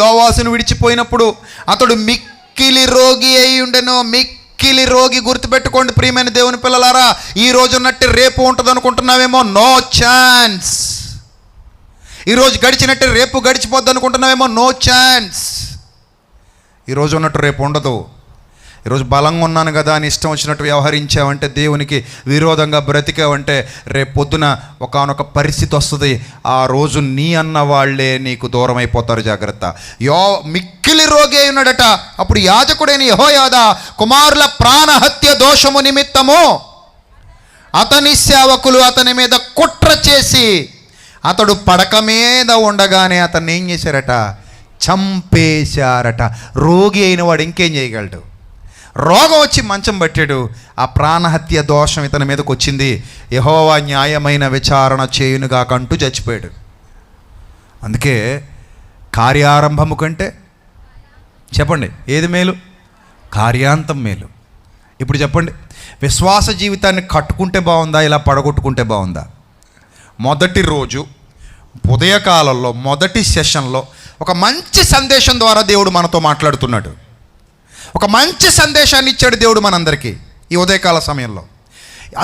S1: యోవాసును విడిచిపోయినప్పుడు అతడు మిక్కిలి రోగి అయి ఉండెను. మిక్కిలి రోగి. గుర్తుపెట్టుకోండి ప్రియమైన దేవుని పిల్లలారా, ఈ రోజు ఉన్నట్టు రేపు ఉంటుంది అనుకుంటున్నావేమో, నో ఛాన్స్. ఈరోజు గడిచినట్టు రేపు గడిచిపోద్ది అనుకుంటున్నావేమో, నో ఛాన్స్. ఈరోజు ఉన్నట్టు రేపు ఉండదు. ఈరోజు బలంగా ఉన్నాను కదా అని ఇష్టం వచ్చినట్టు వ్యవహరించావంటే, దేవునికి విరోధంగా బ్రతికావంటే, రేపు పొద్దున ఒకానొక పరిస్థితి వస్తుంది. ఆ రోజు నీ అన్న వాళ్ళే నీకు దూరం అయిపోతారు. జాగ్రత్త. మిక్కిలి రోగి అయి ఉన్నాడట. అప్పుడు యాజకుడైన యెహోయాదా కుమారుల ప్రాణహత్య దోషము నిమిత్తము అతని సేవకులు అతని మీద కుట్ర చేసి, అతడు పడక మీద ఉండగానే అతన్ని ఏం చేశారట? చంపేశారట. రోగి అయిన వాడు ఇంకేం చేయగలడు? రోగం వచ్చి మంచం పట్టాడు. ఆ ప్రాణహత్య దోషం ఇతని మీదకి వచ్చింది. యెహోవా న్యాయమైన విచారణ చేయునుగాక అంటూ చచ్చిపోయాడు. అందుకే కార్యారంభము కంటే, చెప్పండి ఏది మేలు? కార్యాంతం మేలు. ఇప్పుడు చెప్పండి, విశ్వాస జీవితాన్ని కట్టుకుంటే బాగుందా, ఇలా పడగొట్టుకుంటే బాగుందా? మొదటి రోజు ఉదయకాలంలో మొదటి సెషన్లో ఒక మంచి సందేశం ద్వారా దేవుడు మనతో మాట్లాడుతున్నాడు. ఒక మంచి సందేశాన్ని ఇచ్చాడు దేవుడు మనందరికీ ఈ ఉదయకాల సమయంలో.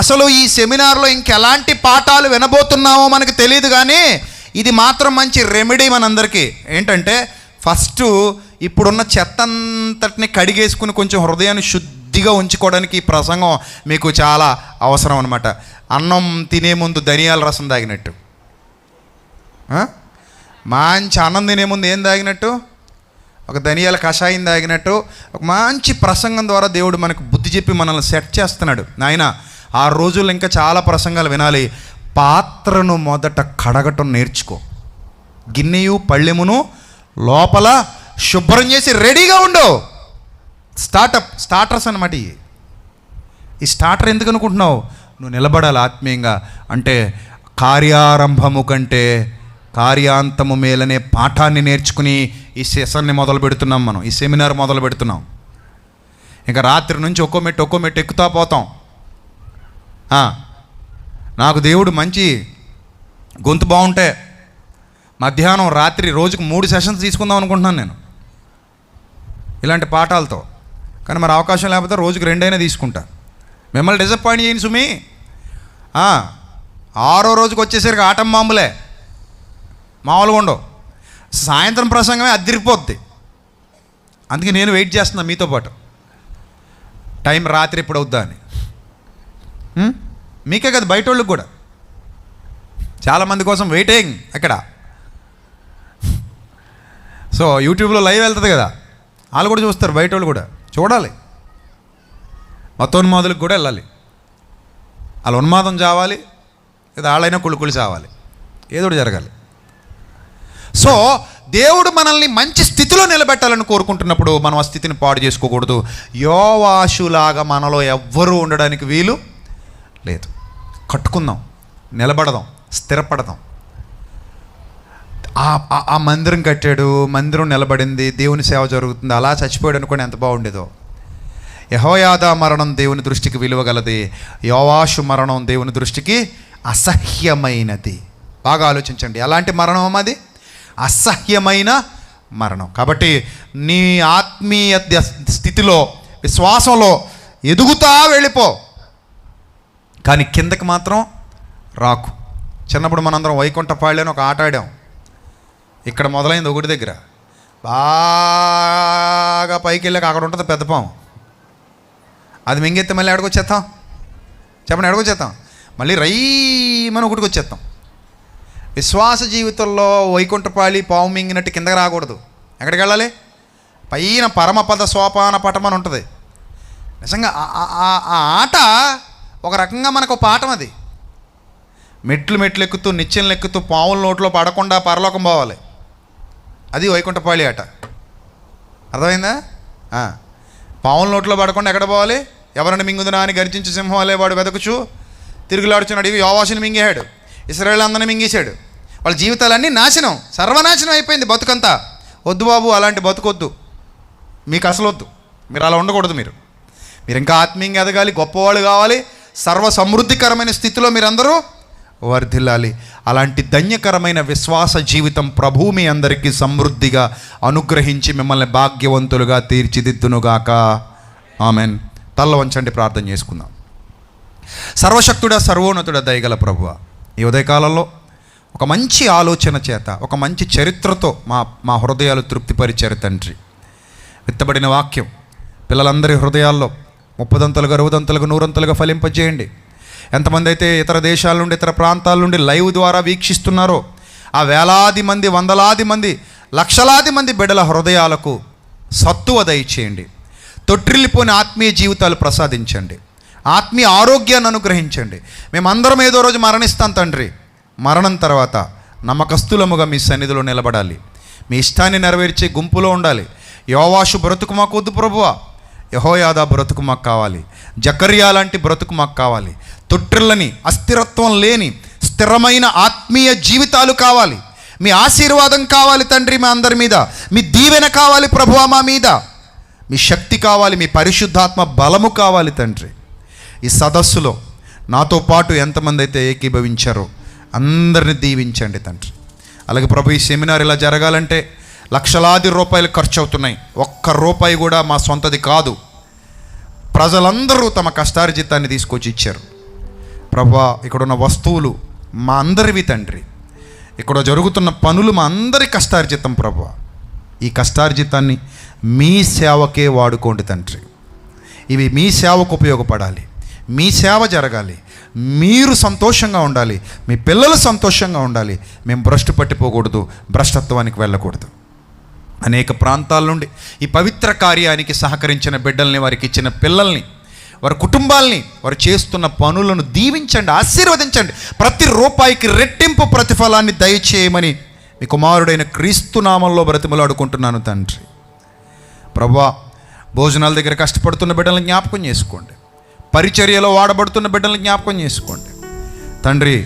S1: అసలు ఈ సెమినార్లో ఇంకెలాంటి పాఠాలు వినబోతున్నామో మనకు తెలియదు, కానీ ఇది మాత్రం మంచి రెమెడీ మనందరికీ. ఏంటంటే, ఫస్ట్ ఇప్పుడున్న చెత్తంతటిని కడిగేసుకుని కొంచెం హృదయాన్ని శుద్ధిగా ఉంచుకోవడానికి ఈ ప్రసంగం మీకు చాలా అవసరం అనమాట. అన్నం తినే ముందు ధనియాల రసం తాగినట్టు, మంచి అన్నం తినే ముందు ఏం తాగినట్టు? ఒక ధనియాల కషాయం తాగినట్టు ఒక మంచి ప్రసంగం ద్వారా దేవుడు మనకు బుద్ధి చెప్పి మనల్ని సెట్ చేస్తున్నాడు. నాయన, ఆ రోజుల్లో ఇంకా చాలా ప్రసంగాలు వినాలి. పాత్రను మొదట కడగటం నేర్చుకో. గిన్నెయు పళ్ళెమును లోపల శుభ్రం చేసి రెడీగా ఉండు. స్టార్టర్స్ అన్నమాట. ఈ స్టార్టర్ ఎందుకు అనుకుంటున్నావు? నువ్వు నిలబడాలి ఆత్మీయంగా. అంటే కార్యారంభము కంటే కార్యాంతము మేలనే పాఠాన్ని నేర్చుకుని ఈ సెషన్ని మొదలు పెడుతున్నాం. మనం ఈ సెమినార్ మొదలు పెడుతున్నాం. ఇంకా రాత్రి నుంచి ఒక్కో మెట్టు ఎక్కుతా పోతాం. నాకు దేవుడు మంచి గొంతు బాగుంటే మధ్యాహ్నం రాత్రి రోజుకు 3 సెషన్స్ తీసుకుందాం అనుకుంటున్నాను నేను ఇలాంటి పాఠాలతో. కానీ మరి అవకాశం లేకపోతే రోజుకు 2 అయినా తీసుకుంటా. మిమ్మల్ని డిసప్పాయింట్ చేయను సుమి. 6వ రోజుకి వచ్చేసరికి ఆటం మామూలే, మామూలుగా ఉండవు. సాయంత్రం ప్రసంగమే అదిరిపోద్ది. అందుకే నేను వెయిట్ చేస్తున్నా మీతో పాటు, టైం రాత్రి ఎప్పుడు అవుద్దా అని. మీకే కదా, బయట వాళ్ళకి కూడా చాలామంది కోసం వెయిటింగ్ అక్కడ. సో యూట్యూబ్లో లైవ్ వెళ్తుంది కదా, వాళ్ళు కూడా చూస్తారు, బయట వాళ్ళు కూడా చూడాలి. మతోన్మాదులకు కూడా వెళ్ళాలి, వాళ్ళ ఉన్మాదం చావాలి, లేదా వాళ్ళైనా కుళ్ళుకుళ్ళు చావాలి, ఏదో ఒకటి జరగాలి. సో దేవుడు మనల్ని మంచి స్థితిలో నిలబెట్టాలని కోరుకుంటున్నప్పుడు మనం ఆ స్థితిని పాడు చేసుకోకూడదు. యోవాషులాగా మనలో ఎవ్వరూ ఉండడానికి వీలు లేదు. కట్టుకుందాం, నిలబడదాం, స్థిరపడదాం. ఆ మందిరం కట్టాడు, మందిరం నిలబడింది, దేవుని సేవ జరుగుతుంది, అలా చచ్చిపోయాడు అనుకోండి, ఎంత బాగుండేదో. యెహోయాదా మరణం దేవుని దృష్టికి విలువగలది, యోవాషు మరణం దేవుని దృష్టికి అసహ్యమైనది. బాగా ఆలోచించండి, ఎలాంటి మరణం అది? అసహ్యమైన మరణం. కాబట్టి నీ ఆత్మీయ స్థితిలో, విశ్వాసంలో ఎదుగుతా వెళ్ళిపో, కానీ కిందకి మాత్రం రాకు. చిన్నప్పుడు మనందరం వైకుంఠపాళి అని ఒక ఆట ఆడాం. ఇక్కడ మొదలైంది ఒకటి దగ్గర, బాగా పైకి వెళ్ళాక అక్కడ ఉంటుంది పెద్ద పాము. అది మింగెత్తే మళ్ళీ ఎక్కడికొచ్చేస్తాం చెప్పండి, ఎక్కడికొచ్చేస్తాం? మళ్ళీ రైమని ఒకటికి వచ్చేస్తాం. విశ్వాస జీవితంలో వైకుంఠపాళి పాము మింగినట్టు కిందకి రాకూడదు. ఎక్కడికి వెళ్ళాలి? పైన పరమపద సోపాన పటం అని ఉంటుంది. నిజంగా ఆ ఆట ఒక రకంగా మనకు పాఠం. అది మెట్లు ఎక్కుతూ, నిచ్చెనలు ఎక్కుతూ, పావుల నోట్లో పడకుండా పరలోకం పోవాలి. అది వైకుంఠపాళి ఆట. అర్థమైందా? పావుల నోట్లో పడకుండా ఎక్కడ పోవాలి? ఎవరిని మింగుదునా అని గర్జించు సింహం వలె వాడు వెదకుచు తిరుగులాడుచున్నాడు. ఇవి యోవాషుని మింగేశాడు, ఇశ్రాయేలు అందరిని మింగేశాడు. వాళ్ళ జీవితాలన్నీ నాశనం, సర్వనాశనం అయిపోయింది. బతుకంతా వద్దు బాబు, అలాంటి బతుకొద్దు, మీకు అసలు వద్దు. మీరు అలా ఉండకూడదు. మీరు ఇంకా ఆత్మీయంగా ఎదగాలి, గొప్పవాళ్ళు కావాలి, సర్వ సమృద్ధికరమైన స్థితిలో మీరందరూ వర్ధిల్లాలి. అలాంటి ధన్యకరమైన విశ్వాస జీవితం ప్రభువు మీ అందరికీ సమృద్ధిగా అనుగ్రహించి మిమ్మల్ని భాగ్యవంతులుగా తీర్చిదిద్దునుగాక. ఆమెన్. తల్ల వంచండి, ప్రార్థన చేసుకుందాం. సర్వశక్తుడా, సర్వోన్నతుడా, దయగల ప్రభువ, ఈ ఉదయకాలంలో ఒక మంచి ఆలోచన చేత, ఒక మంచి చరిత్రతో మా హృదయాలు తృప్తిపరిచారు తండ్రి. విత్తబడిన వాక్యం పిల్లలందరి హృదయాల్లో 30 60 100 ఫలింపజేయండి. ఎంతమంది అయితే ఇతర దేశాల నుండి, ఇతర ప్రాంతాల నుండి లైవ్ ద్వారా వీక్షిస్తున్నారో ఆ వేలాది మంది, వందలాది మంది, లక్షలాది మంది బిడ్డల హృదయాలకు సత్తువ దయచేయండి. తొట్టిల్లిపోయిన ఆత్మీయ జీవితాలు ప్రసాదించండి. ఆత్మీయ ఆరోగ్యాన్ని అనుగ్రహించండి. మేమందరం ఏదో రోజు మరణిస్తాం తండ్రి. మరణం తర్వాత నమ్మకస్తులముగా మీ సన్నిధిలో నిలబడాలి, మీ ఇష్టాన్ని నెరవేర్చే గుంపులో ఉండాలి. యోవాషు బ్రతుకు మాకు వద్దు ప్రభువా, యెహోయాదా బ్రతుకు మాకు కావాలి, జకర్యా లాంటి బ్రతుకు మాకు కావాలి. తొట్టిల్లని, అస్థిరత్వం లేని స్థిరమైన ఆత్మీయ జీవితాలు కావాలి. మీ ఆశీర్వాదం కావాలి తండ్రి మా అందరి మీద, మీ దీవెన కావాలి ప్రభువా మా మీద, మీ శక్తి కావాలి, మీ పరిశుద్ధాత్మ బలము కావాలి తండ్రి. ఈ సదస్సులో నాతో పాటు ఎంతమంది అయితే ఏకీభవించారో అందరిని దీవించండి తండ్రి. అలాగే ప్రభు, ఈ సెమినార్ ఇలా జరగాలంటే లక్షలాది రూపాయలు ఖర్చు అవుతున్నాయి. ఒక్క రూపాయి కూడా మా సొంతది కాదు. ప్రజలందరూ తమ కష్టార్జితాన్ని తీసుకొచ్చి ఇచ్చారు. ప్రభువా, ఇక్కడున్న వస్తువులు మా అందరివి తండ్రి, ఇక్కడ జరుగుతున్న పనులు మా అందరి కష్టార్జితం ప్రభువా. ఈ కష్టార్జితాన్ని మీ సేవకే వాడుకోండి తండ్రి. ఇవి మీ సేవకు ఉపయోగపడాలి, మీ సేవ జరగాలి, మీరు సంతోషంగా ఉండాలి, మీ పిల్లలు సంతోషంగా ఉండాలి. మేము భ్రష్టు పట్టిపోకూడదు, భ్రష్టత్వానికి వెళ్ళకూడదు. అనేక ప్రాంతాల నుండి ఈ పవిత్ర కార్యానికి సహకరించిన బిడ్డల్ని, వారికి ఇచ్చిన పిల్లల్ని, వారి కుటుంబాల్ని, వారు చేస్తున్న పనులను దీవించండి, ఆశీర్వదించండి. ప్రతి రూపాయికి రెట్టింపు ప్రతిఫలాన్ని దయచేయమని మీ కుమారుడైన క్రీస్తు నామంలో బ్రతిమలాడుకుంటున్నాను తండ్రి. ప్రభువా, భోజనాల దగ్గర కష్టపడుతున్న బిడ్డలను జ్ఞాపకం చేసుకోండి. పరిచర్యలో వాడబడుతున్న బిడ్డలను జ్ఞాపకం చేసుకోండి తండ్రి.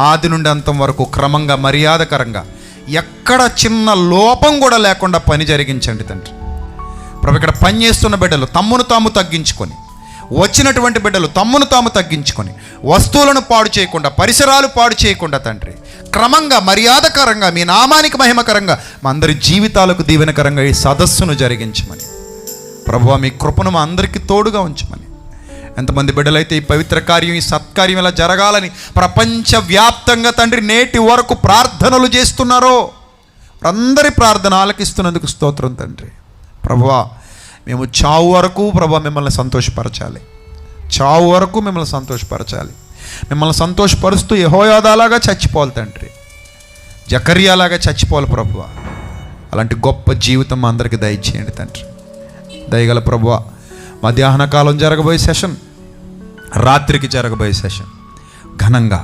S1: ఆది నుండి అంతం వరకు క్రమంగా, మర్యాదకరంగా, ఎక్కడ చిన్న లోపం కూడా లేకుండా పని జరిగించండి తండ్రి. ప్రభు, ఇక్కడ పనిచేస్తున్న బిడ్డలు తమ్మును తాము తగ్గించుకొని, వచ్చినటువంటి బిడ్డలు తమ్మును తాము తగ్గించుకొని, వస్తువులను పాడు చేయకుండా, పరిసరాలు పాడు చేయకుండా తండ్రి, క్రమంగా, మర్యాదకరంగా, మీ నామానికి మహిమకరంగా, మా అందరి జీవితాలకు దీవెనకరంగా ఈ సదస్సును జరిగించమని ప్రభువా, మీ కృపను మా అందరికీ తోడుగా ఉంచమని. ఎంతమంది బిడ్డలైతే ఈ పవిత్ర కార్యం, ఈ సత్కార్యం ఇలా జరగాలని ప్రపంచవ్యాప్తంగా తండ్రి నేటి వరకు ప్రార్థనలు చేస్తున్నారో అందరి ప్రార్థన ఆలకిస్తున్నందుకు స్తోత్రం తండ్రి. ప్రభువా మేము చావు వరకు ప్రభువా మిమ్మల్ని సంతోషపరచాలి, చావు వరకు మిమ్మల్ని సంతోషపరచాలి. మిమ్మల్ని సంతోషపరుస్తూ యెహోయాదాలాగా చచ్చిపోవాలి తండ్రి, జకర్యాలాగా చచ్చిపోవాలి ప్రభువా. అలాంటి గొప్ప జీవితం మా అందరికీ దయచేయండి తండ్రి. దయగల ప్రభువా, మధ్యాహ్న కాలం జరగబోయే సెషన్, రాత్రికి జరగబోయే సెషన్ ఘనంగా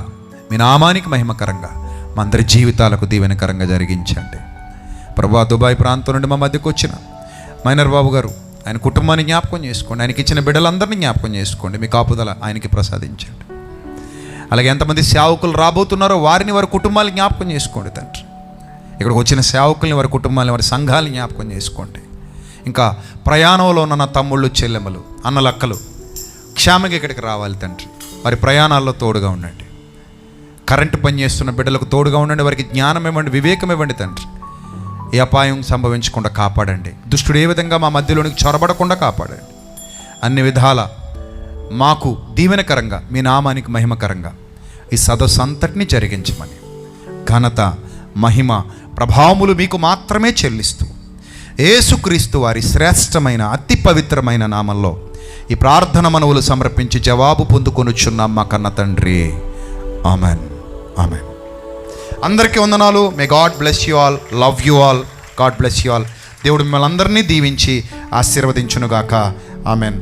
S1: మీ నామానికి మహిమకరంగా మా అందరి జీవితాలకు దీవెనకరంగా జరిగించండి ప్రభువా. దుబాయ్ ప్రాంతం నుండి మా మధ్యకు వచ్చిన మైనర్ బాబు గారు, ఆయన కుటుంబాన్ని జ్ఞాపకం చేసుకోండి, ఆయనకి ఇచ్చిన బిడ్డలందరినీ జ్ఞాపకం చేసుకోండి, మీ కాపుదల ఆయనకి ప్రసాదించండి. అలాగే ఎంతమంది సేవకులు రాబోతున్నారో వారిని, వారి కుటుంబాలను జ్ఞాపకం చేసుకోండి తండ్రి. ఇక్కడికి వచ్చిన సేవకుల్ని, వారి కుటుంబాలని, వారి సంఘాలను జ్ఞాపకం చేసుకోండి. ఇంకా ప్రయాణంలో ఉన్న నా తమ్ముళ్ళు, చెల్లెమ్మలు, అన్నలక్కలు క్షేమంగా ఇక్కడికి రావాలి తండ్రి. వారి ప్రయాణాల్లో తోడుగా ఉండండి. కరెంటు పని చేస్తున్న బిడ్డలకు తోడుగా ఉండండి, వారికి జ్ఞానం ఇవ్వండి, వివేకం ఇవ్వండి తండ్రి. ఏ అపాయం సంభవించకుండా కాపాడండి. దుష్టుడు ఏ విధంగా మా మధ్యలోనికి చొరబడకుండా కాపాడండి. అన్ని విధాల మాకు దీవెనకరంగా, మీ నామానికి మహిమకరంగా ఈ సదస్సు అంతటినీ జరిగించమని ఘనత, మహిమ, ప్రభావములు మీకు మాత్రమే చెల్లిస్తూ యేసుక్రీస్తు వారి శ్రేష్టమైన అతి పవిత్రమైన నామంలో ఈ ప్రార్థన మనవులు సమర్పించి జవాబు పొందుకొనుచున్నాం మా కన్న తండ్రి. Amen, amen. అందరికీ వందనాలు. May God bless you all, love you all, God bless you all. దేవుడు మిమ్మల్ని అందరినీ దీవించి ఆశీర్వదించునుగాక. ఆమెన్.